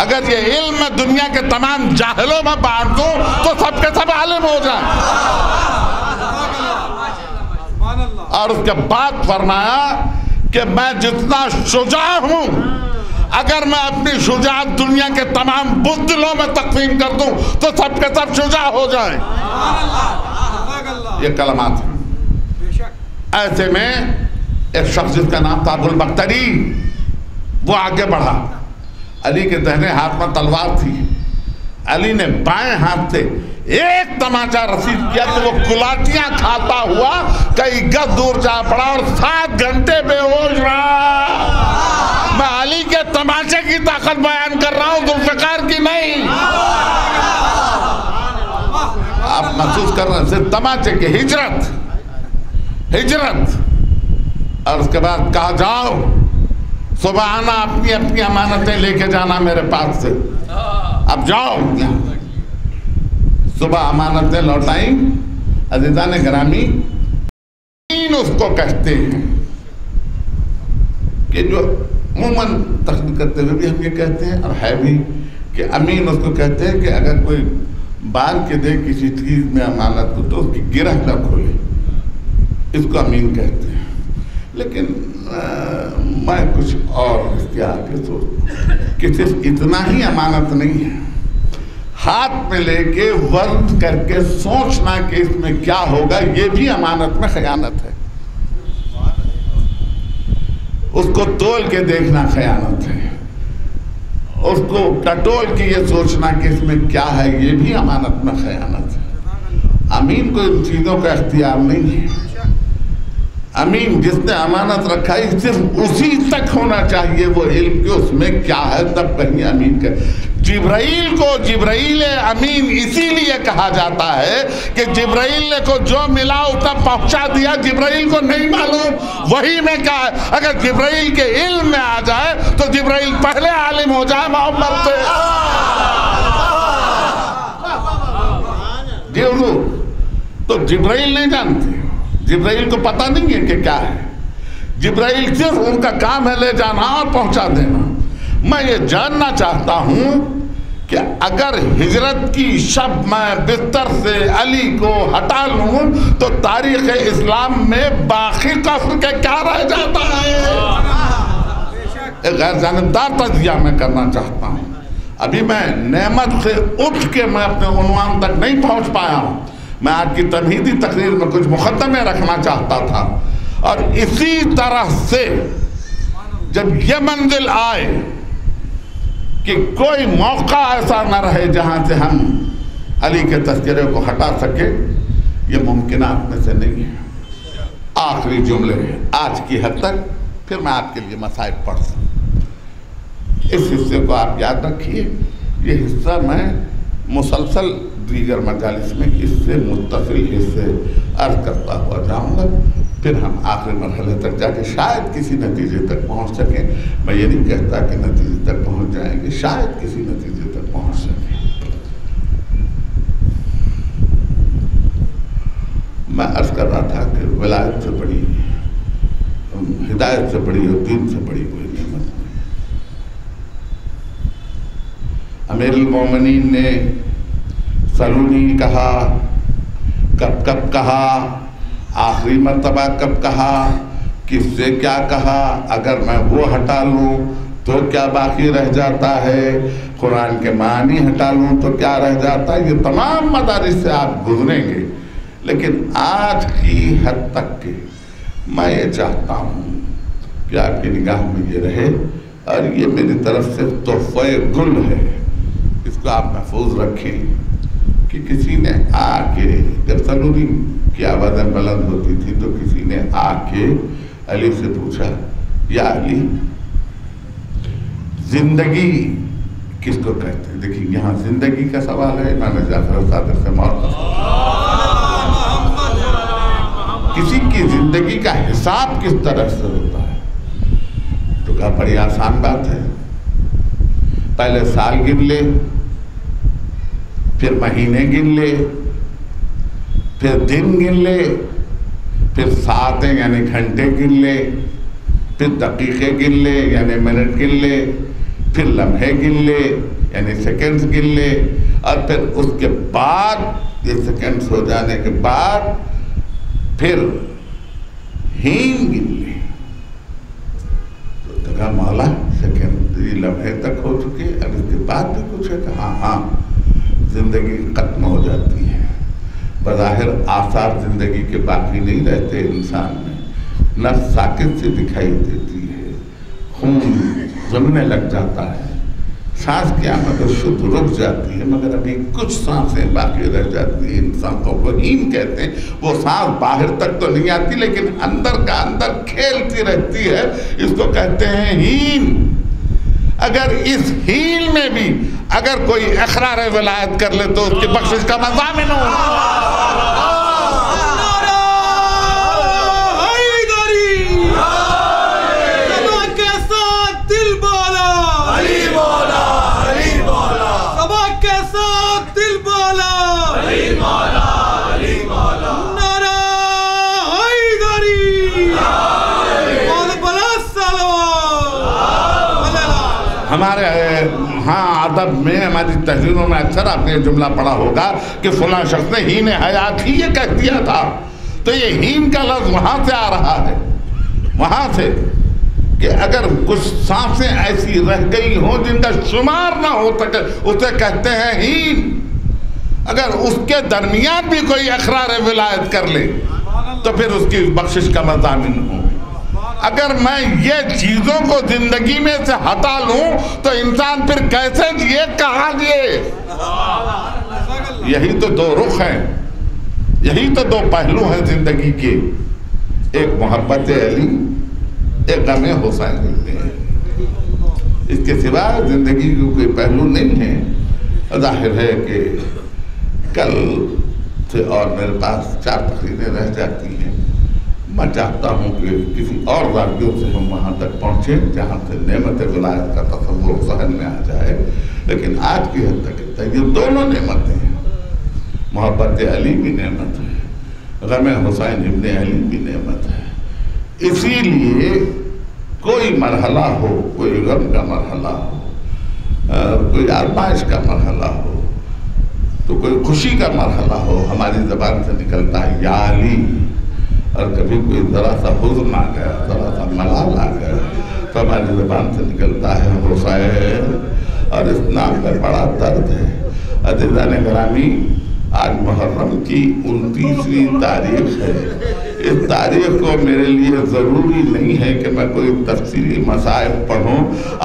S1: اگر یہ علم میں دنیا کے تمام جاہلوں میں بانٹ دوں تو سب کے سب عالم ہو جائیں. اور اس کے بعد فرمایا کہ میں جتنا شجاع ہوں, اگر میں اپنی شجاعت دنیا کے تمام بزدلوں میں تقسیم کر دوں تو سب کے سب شجاع ہو جائیں. یہ کلمات ہیں. ایسے میں ایک شخص جس کا نام تھا ابو البختری, وہ آگے بڑھا. علی کے دہنے ہاتھ میں تلوار تھی. علی نے بائیں ہاتھ سے ایک تماچا رسید کیا تو وہ کلاٹیاں کھاتا ہوا کئی گز دور جا پڑا اور 7 گھنٹے بے ہوش رہا. میں علی کے تماچے کی طاقت بیان کر رہا ہوں, ذوالفقار کی نہیں. آپ محسوس کر رہے ہیں صرف تماچے کی ہجرت. اور اس کے بعد کہا, جاؤ صبح آنا, اپنی اپنی امانتیں لے کے جانا میرے پاس سے. اب جاؤ. صبح امانتیں لوٹائیں. عزیزان گرامی, اس کو کہتے ہیں کہ جو عموماً تخلیق کرتے ہوئے بھی ہم یہ کہتے ہیں, اور ہے بھی, کہ امین اس کو کہتے ہیں کہ اگر کوئی بال کے دے کسی چیز میں امانت کو تو اس کی گرہ نہ کھولے, اس کو امین کہتے ہیں. لیکن میں کچھ اور اختیار کے سوچتا کہ صرف اتنا ہی امانت نہیں ہے, ہاتھ میں لے کے وزن کر کے سوچنا کہ اس میں کیا ہوگا, یہ بھی امانت میں خیانت ہے. اس کو تول کے دیکھنا خیانت ہے, اس کو ٹٹول کے یہ سوچنا کہ اس میں کیا ہے, یہ بھی امانت میں خیانت ہے. امین کو ان چیزوں کا اختیار نہیں ہے. امین جس نے امانت رکھا ہے صرف اسی تک ہونا چاہیے وہ علم کہ اس میں کیا ہے، تب کہیں امین کہ جبرائیل کو جبرائیل امین اسی لیے کہا جاتا ہے کہ جبرائیل کو جو ملا تب پہنچا دیا، جبرائیل کو نہیں معلوم وہی میں کیا ہے۔ اگر جبرائیل کے علم میں آ جائے تو جبرائیل پہلے عالم ہو جائے محمد سے۔ جی حضور، تو جبرائیل نہیں جانتے، جبرائیل کو پتہ نہیں ہے کہ کیا ہے، جبرائیل صرف ان کا کام ہے لے جانا اور پہنچا دینا۔ میں یہ جاننا چاہتا ہوں کہ اگر ہجرت کی شب میں بستر سے علی کو ہٹا لوں تو تاریخ اسلام میں باقی قصر کے کیا رہ جاتا ہے؟ ایک غیر جانبدار تجزیہ میں کرنا چاہتا ہوں۔ ابھی میں نعمت سے اٹھ کے میں اپنے عنوان تک نہیں پہنچ پایا ہوں۔ میں آج کی تمہیدی تقریر میں کچھ مقدمے رکھنا چاہتا تھا، اور اسی طرح سے جب یہ منزل آئے کہ کوئی موقع ایسا نہ رہے جہاں سے ہم علی کے تذکرے کو ہٹا سکے، یہ ممکنات میں سے نہیں ہے۔ آخری جملے آج کی حد تک، پھر میں آپ کے لیے مسائل پڑھ سکوں۔ اس حصے کو آپ یاد رکھیے، یہ حصہ میں مسلسل دیگر مجالس میں اس سے متصل حصے عرض کرتا ہوا جاؤں گا، پھر ہم آخری مرحلے تک جا کے شاید کسی نتیجے تک پہنچ سکیں۔ میں یہ نہیں کہتا کہ نتیجے تک پہنچ جائیں گے، شاید کسی نتیجے تک پہنچ سکیں۔ میں عرض کر رہا تھا کہ ولایت سے بڑی، ہدایت سے بڑی اور دین سے بڑی کوئی نعمت نہیں۔ امیر المومنین نے سلونی کہا، کب کب کہا، آخری مرتبہ کب کہا، کس سے کیا کہا، اگر میں وہ ہٹا لوں تو کیا باقی رہ جاتا ہے، قرآن کے معنی ہٹا لوں تو کیا رہ جاتا ہے، یہ تمام مدارس سے آپ گزریں گے۔ لیکن آج کی حد تک کہ میں یہ چاہتا ہوں کہ آپ کی نگاہ میں یہ رہے، اور یہ میری طرف سے تحفہ گل ہے، اس کو آپ محفوظ رکھیں کہ کسی نے آ کے، جب سلونی کی آوازیں بلند ہوتی تھی تو کسی نے آ کے علی سے پوچھا، یا علی زندگی کس کو کہتے ہیں؟ دیکھیں یہاں زندگی کا سوال ہے، امام جعفر صادق سے موت کا سوال۔ کسی کی زندگی کا حساب کس طرح سے ہوتا ہے؟ تو کہا بڑی آسان بات ہے، پہلے سال گن لے، پھر مہینے گن لے، پھر دن گن لے، پھر ساعتیں یعنی گھنٹے گن لے، پھر دقیقے گن لے یعنی منٹ گن لے، پھر لمحے گن لے یعنی سیکنڈز گن لے، اور پھر اس کے بعد یہ سیکنڈز ہو جانے کے بعد پھر ہین گن لے۔ تو کہا مولا سیکنڈ لمحے تک ہو چکے، اب اس کے بعد بھی کچھ ہے؟ کہا ہاں، زندگی ختم ہو جاتی ہے، بظاہر آثار زندگی کے باقی نہیں رہتے انسان میں، نفس ساکت سے دکھائی دیتی ہے، خون جمنے لگ جاتا ہے، سانس کی آمد و شدھ رک جاتی ہے، مگر ابھی کچھ سانسیں باقی رہ جاتی ہیں۔ انسان کو وہیم کہتے ہیں، وہ سانس باہر تک تو نہیں آتی لیکن اندر کا اندر کھیلتی رہتی ہے، اس کو کہتے ہیں ہین۔ اگر اس ہیل میں بھی اگر کوئی اقرار ولایت کر لے تو اس کی بخشش کا مضامن ہو۔ ہمارے ہاں ادب میں، ہماری تحریروں میں اکثر آپ نے یہ جملہ پڑھا ہوگا کہ فلاں شخص نے ہین حیات ہی یہ کہہ دیا تھا، تو یہ ہین کا لفظ وہاں سے آ رہا ہے، وہاں سے کہ اگر کچھ سانسیں ایسی رہ گئی ہوں جن کا شمار نہ ہو سکے اسے کہتے ہیں ہین۔ اگر اس کے درمیان بھی کوئی اقرار ولایت کر لے تو پھر اس کی بخشش کا مضامن ہو۔ اگر میں یہ چیزوں کو زندگی میں سے ہٹا لوں تو انسان پھر کیسے جیے، کہاں جیے؟ یہی تو دو رخ ہیں، یہی تو دو پہلو ہیں زندگی کے۔ ایک محبت علی، ایک غم حسین ابن علی۔ اس کے سوا زندگی کی کوئی پہلو نہیں ہے۔ ظاہر ہے کہ کل سے اور میرے پاس 4 تقریریں رہ جاتی ہیں۔ میں چاہتا ہوں کہ کسی اور زاویوں سے ہم وہاں تک پہنچیں جہاں سے نعمت ولایت کا تصور ذہن میں آ جائے، لیکن آج کی حد تک یہ دونوں نعمتیں ہیں۔ محبت علی بھی نعمت ہے، غم حسین ابن علی بھی نعمت ہے۔ اسی لیے کوئی مرحلہ ہو، کوئی غم کا مرحلہ ہو، کوئی آزمائش کا مرحلہ ہو، تو کوئی خوشی کا مرحلہ ہو، ہماری زبان سے نکلتا ہے یا علی، اور کبھی کوئی ذرا سا حزن آ گیا، ذرا سا ملال آ گیا تو ہماری زبان سے نکلتا ہے حسین، اور اس نام میں بڑا درد ہے۔ عزیزان گرامی، آج محرم کی 29ویں تاریخ ہے۔ اس تاریخ کو میرے لیے ضروری نہیں ہے کہ میں کوئی تفصیلی مصائب پڑھوں۔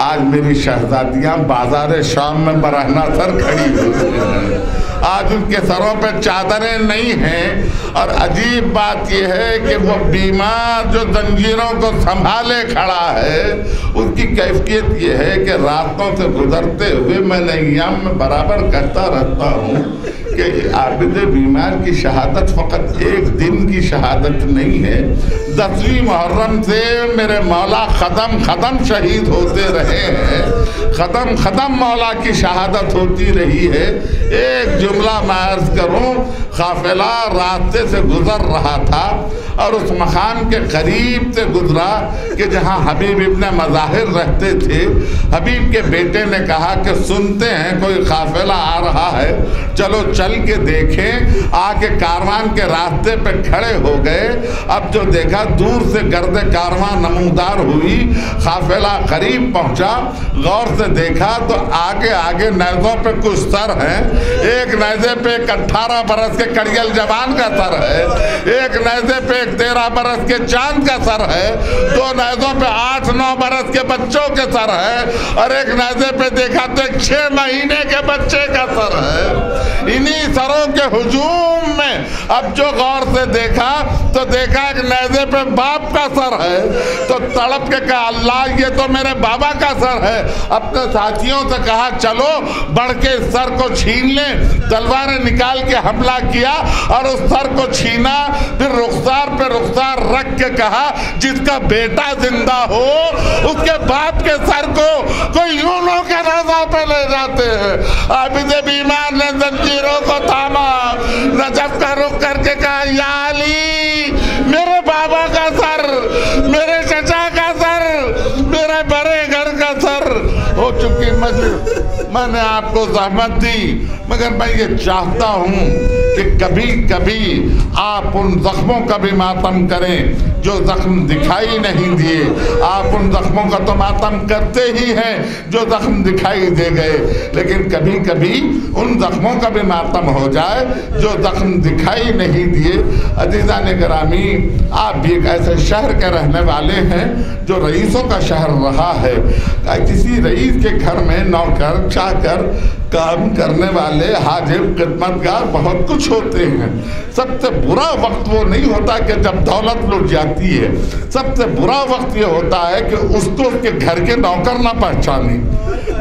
S1: آج میری شہزادیاں بازار شام میں برہنہ سر کھڑی ہوئی ہیں، آج ان کے سروں پہ چادریں نہیں ہیں، اور عجیب بات یہ ہے کہ وہ بیمار جو زنجیروں کو سنبھالے کھڑا ہے، اس کی کیفیت یہ ہے کہ راتوں سے گزرتے ہوئے میں ایام میں برابر کہتا رہتا ہوں کہ عابد بیمار کی شہادت فقط ایک دن کی شہادت نہیں ہے۔ 10ویں محرم سے میرے مولا قدم قدم شہید ہوتے رہے ہیں، قدم قدم مولا کی شہادت ہوتی رہی ہے۔ ایک جملہ میں عرض کروں، قافلہ راستے سے گزر رہا تھا اور اس مقام کے قریب سے گزرا کہ جہاں حبیب ابن مظاہر رہتے تھے۔ حبیب کے بیٹے نے کہا کہ سنتے ہیں کوئی قافلہ آ رہا ہے، چلو چل کے دیکھیں۔ آ کے کاروان کے راستے پہ کھڑے ہو گئے۔ اب جو دیکھا دور سے گرد کاروان نمودار ہوئی، قافلہ قریب پہنچا، غور سے دیکھا تو آگے آگے نیزوں پہ کچھ سر ہیں۔ ایک نیزے پہ ایک 18 برس کے کڑیل جوان کا سر ہے، ایک نیزے پہ ایک 13 برس کے چاند کا سر ہے، 2 نیزوں پہ 8-9 برس کے بچوں کے سر ہے، اور ایک نیزے پہ دیکھا تو ایک 6 مہینے کے بچے کا سر ہے۔ انہی سروں کے ہجوم میں اب جو غور سے دیکھا تو دیکھا ایک نیزے پہ باپ کا سر ہے، تو تڑپ کے کہا اللہ یہ تو میرے بابا کا سر ہے۔ اپنے ساتھیوں سے کہا چلو بڑھ کے اس سر کو چھین لیں۔ تلواریں نکال کے حملہ کیا اور اس سر کو چھینا، پھر رخسار پہ رخسار رکھ کے کہا جس کا بیٹا زندہ ہو اس کے باپ کے سر کو کوئی یونوں کے نیزہ پہ لے جاتے ہیں۔ عابد بیمار نے زنجیروں کو تھاما، نجف کا رخ کر کے کہا یا علی میرے بابا کا سر، میرے چچا کا سر، میرے بڑے گھر کا سر۔ ہو چکی مجلس، میں نے آپ کو زحمت دی، مگر میں یہ چاہتا ہوں کہ کبھی کبھی آپ ان زخموں کا بھی ماتم کریں جو زخم دکھائی نہیں دیے۔ آپ ان زخموں کا تو ماتم کرتے ہی ہیں جو زخم دکھائی دے گئے، لیکن کبھی کبھی ان زخموں کا بھی ماتم ہو جائے جو زخم دکھائی نہیں دیے۔ عزیزان گرامی، آپ بھی ایک ایسے شہر کے رہنے والے ہیں جو رئیسوں کا شہر رہا ہے۔ کسی رئیس کے گھر میں نوکر چاکر کام کرنے والے حاجب خدمتگار بہت کچھ ہوتے ہیں۔ سب سے برا وقت وہ نہیں ہوتا کہ جب دولت لٹ جاتی ہے، سب سے برا وقت یہ ہوتا ہے کہ اس کو اس کے گھر کے نوکر نہ پہچانے،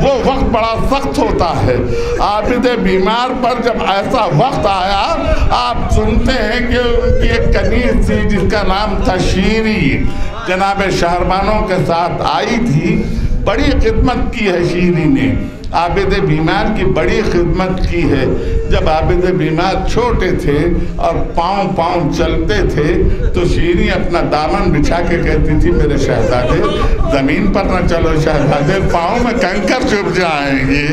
S1: وہ وقت بڑا سخت ہوتا ہے۔ عابد بیمار پر جب ایسا وقت آیا، آپ سنتے ہیں کہ ان کی ایک کنیز تھی جس کا نام تھا شیری، جناب شہربانوں کے ساتھ آئی تھی، بڑی خدمت کی ہے شیری نے، عابد بیمار کی بڑی خدمت کی ہے۔ جب عابد بیمار چھوٹے تھے اور پاؤں پاؤں چلتے تھے تو شیریں اپنا دامن بچھا کے کہتی تھی میرے شہزادے زمین پر نہ چلو شہزادے، پاؤں میں کنکر چبھ جائیں گے،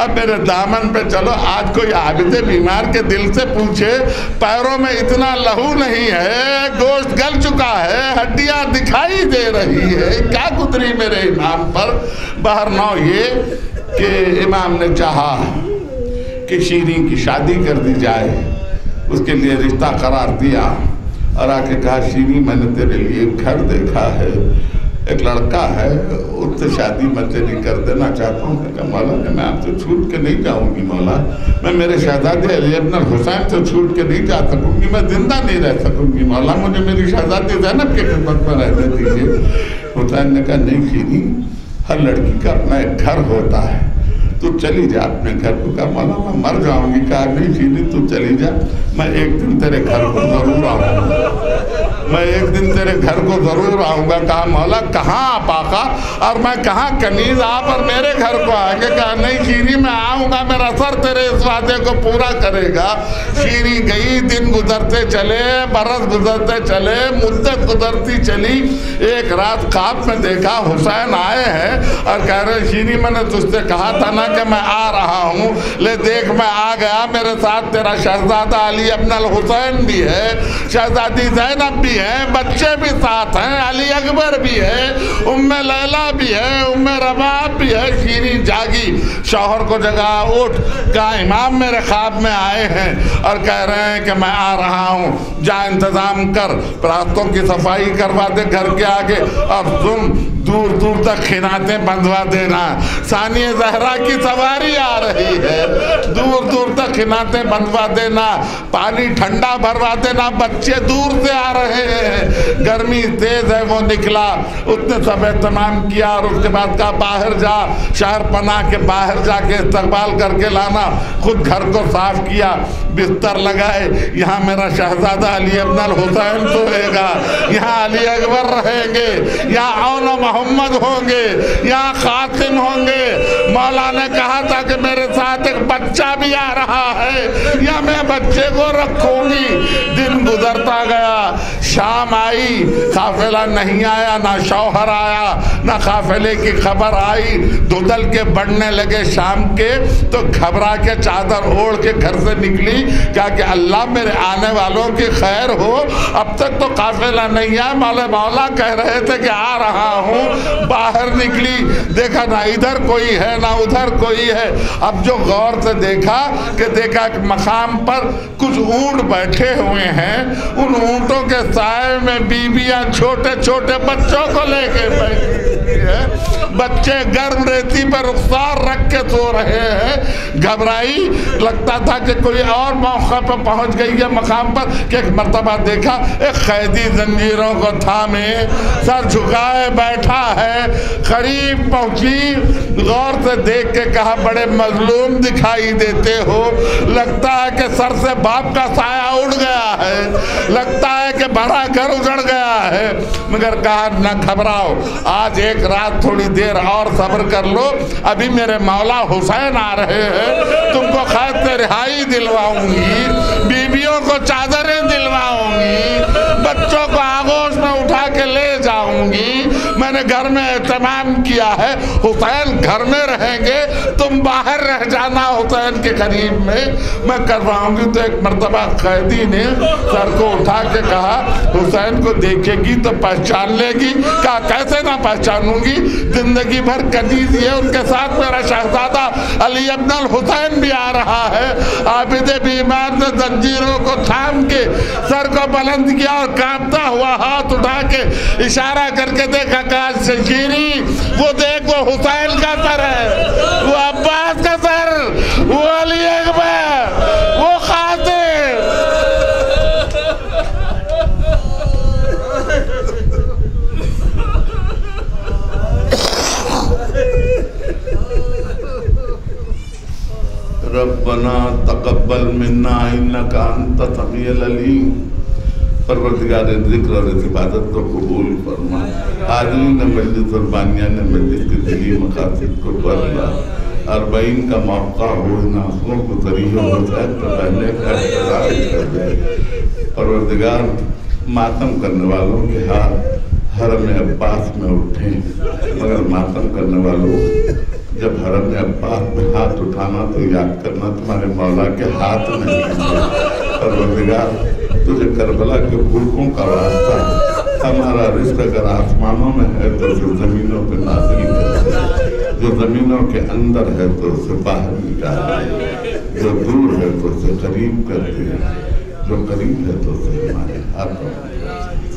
S1: اب میرے دامن پہ چلو۔ آج کوئی عابد بیمار کے دل سے پوچھے پیروں میں اتنا لہو نہیں ہے، گوشت گل چکا ہے، ہڈیاں دکھائی دے رہی ہے، کیا گزری میرے امام پر؟ بہرنو یہ کہ امام نے چاہا کہ شیریں کی شادی کر دی جائے، اس کے لیے رشتہ قرار دیا اور آ کے کہا شیریں میں نے تیرے لیے گھر دیکھا ہے، ایک لڑکا ہے، اس سے شادی میں تیری کر دینا چاہتا ہوں۔ کہ مولا کہ میں آپ سے چھوٹ کے نہیں جاؤں گی مولا، میں میرے شہزادے علی ابن الحسین سے چھوٹ کے نہیں جا سکوں گی، میں زندہ نہیں رہ سکوں گی مولا، مجھے میری شہزادی زینب کی خدمت میں رہنے دیجیے۔ حسین نے کہا نہیں شیریں، ہر لڑکی کا اپنا ایک گھر ہوتا ہے، تو چلی جا اپنے گھر کو۔ کہا مولا میں مر جاؤں گی۔ کہا نہیں شیریں تو چلی جا، میں ایک دن تیرے گھر کو ضرور آؤں گا، میں ایک دن تیرے گھر کو ضرور آؤں گا۔ کہا مولا کہاں آپ آقا، اور میں کہاں کنیز آپ اور میرے گھر کو آئیں گے؟ کہا نہیں شیریں میں آؤں گا، میرا سر تیرے اس وعدے کو پورا کرے گا۔ شیریں گئی، دن گزرتے چلے، برس گزرتے چلے، مدت گزرتی چلی۔ ایک رات خواب میں دیکھا حسین آئے ہیں اور کہہ رہے شیریں میں نے تجھ سے کہا تھا نا کہ میں آ رہا ہوں، لے دیکھ میں آ گیا، میرے ساتھ تیرا شہزادہ علی ابن الحسین بھی ہے، شہزادی زینب بھی ہے، بچے بھی ساتھ ہیں، علی اکبر بھی ہے، ام لیلہ بھی ہے، ام رباب بھی ہے۔ شیریں جاگی، شوہر کو جگا، اٹھ، کہا امام میرے خواب میں آئے ہیں اور کہہ رہے ہیں کہ میں آ رہا ہوں، جا انتظام کر، راستوں کی صفائی کروا دے گھر کے آگے، اور تم دور دور تک خناتیں بندھوا دینا، ثانیہ زہرا کی سواری آ رہی ہے، دور دور تک خناتیں بندھوا دینا، پانی ٹھنڈا بھروا دینا، بچے دور سے آ رہے ہیں، گرمی تیز ہے۔ وہ نکلا، اس نے سب اہتمام کیا اور اس کے بعد کہا باہر جا، شہر پناہ کے باہر جا کے استقبال کر کے لانا، خود گھر کو صاف کیا، بستر لگائے، یہاں میرا شہزادہ علی ابن الحسین سوئے گا، یہاں علی اکبر رہیں گے، یہاں اون و محمد ہوں گے، یہاں قاسم ہوں گے۔ مولا نے کہا تھا کہ میرے ساتھ ایک بچہ بھی آ رہا ہے، یا میں بچے کو رکھوں گی۔ دن گزرتا گیا، شام آئی، قافلہ نہیں آیا، نہ شوہر آیا، نہ قافلے کی خبر آئی۔ دھندل کے بڑھنے لگے شام کے، تو گھبرا کے چادر اوڑھ کے گھر سے نکلی، کہا کہ اللہ میرے آنے والوں کی خیر ہو، اب تک تو قافلہ نہیں آیا، مولا کہہ رہے تھے کہ آ رہا ہوں۔ باہر نکلی، دیکھا نہ ادھر کوئی ہے نہ ادھر کوئی ہے۔ اب جو غور سے دیکھا کہ کہ مقام پر کچھ اونٹ بیٹھے ہوئے ہیں، ان اونٹوں کے سائے میں بیویاں چھوٹے چھوٹے بچوں کو لے کے بیٹھی ہیں، بچے گرم ریتی پر رخسار رکھ کے سو رہے ہیں۔ گھبرائی، لگتا تھا کہ کوئی اور موقع پر پہنچ گئی ہے مقام پر، کہ ایک مرتبہ دیکھا ایک قیدی زنجیروں کو تھامے سر جھکائے بیٹھا ہے۔ قریب پہنچی، غور سے دیکھ کے کہا بڑے مظلوم دکھائی دیتے ہو، لگتا ہے کہ سر سے باپ کا سایہ اڑ گیا ہے، لگتا ہے کہ بڑا گھر اجڑ گیا ہے، مگر کہا نہ گھبراؤ، آج ایک رات تھوڑی دیر اور صبر کر لو، ابھی میرے مولا حسین آ رہے ہیں، تم کو قید سے رہائی دلواؤں گی، بیویوں کو چادریں دلواؤں گی، بچوں کو آغوش میں اٹھا کے لے جاؤں گی، میں نے گھر میں اہتمام کیا ہے، حسین گھر میں رہیں گے، تم باہر رہ جانا حسین کے قریب میں کرواؤں گی۔ تو ایک مرتبہ قیدی نے سر کو اٹھا کے کہا حسین کو دیکھے گی تو پہچان لے گی؟ کہا کیسے نہ پہچانوں گی، زندگی بھر کنیز ہے، ان کے ساتھ میرا شہزادہ علی ابن الحسین بھی آ رہا ہے۔ عابد بیمار نے زنجیروں کو تھام کے سر کو بلند کیا اور کانپتا ہوا ہاتھ اٹھا کے اشارہ کر کے دیکھا، کہا شیریں وہ دیکھ، وہ حسین کا سر ہے، وہ عباس کا سر، وہ علی اکبر، وہ قاسم۔ ربنا تقبل منا انک انت السمیع العلیم۔ پروردگار ذکر اور اس عبادت کو قبول فرما، حاضرین مجلس اور بانیان مجلس کی دلی مقاصد کو برلا، 40 کا موقع ہو، ان آنسوؤں کو ذریعہ حسین پر بہنے کا احترام کر دے۔ پروردگار ماتم کرنے والوں کے ہاتھ حرم عباس میں اٹھیں، مگر ماتم کرنے والوں جب حرم عباس میں ہاتھ اٹھانا تو یاد کرنا تمہارے مولا کے ہاتھ نہیں ہیں۔ پروردگار تجھے کربلا کے بھوکوں کا واسطہ ہے، ہمارا رزق اگر آسمانوں میں ہے تو اسے زمینوں پہ نازل کر دے، جو زمینوں کے اندر ہے تو اسے باہر نکال دے، جو دور ہے تو اسے قریب کر دے، جو قریب ہے تو اسے ہمارے ہاتھوں میں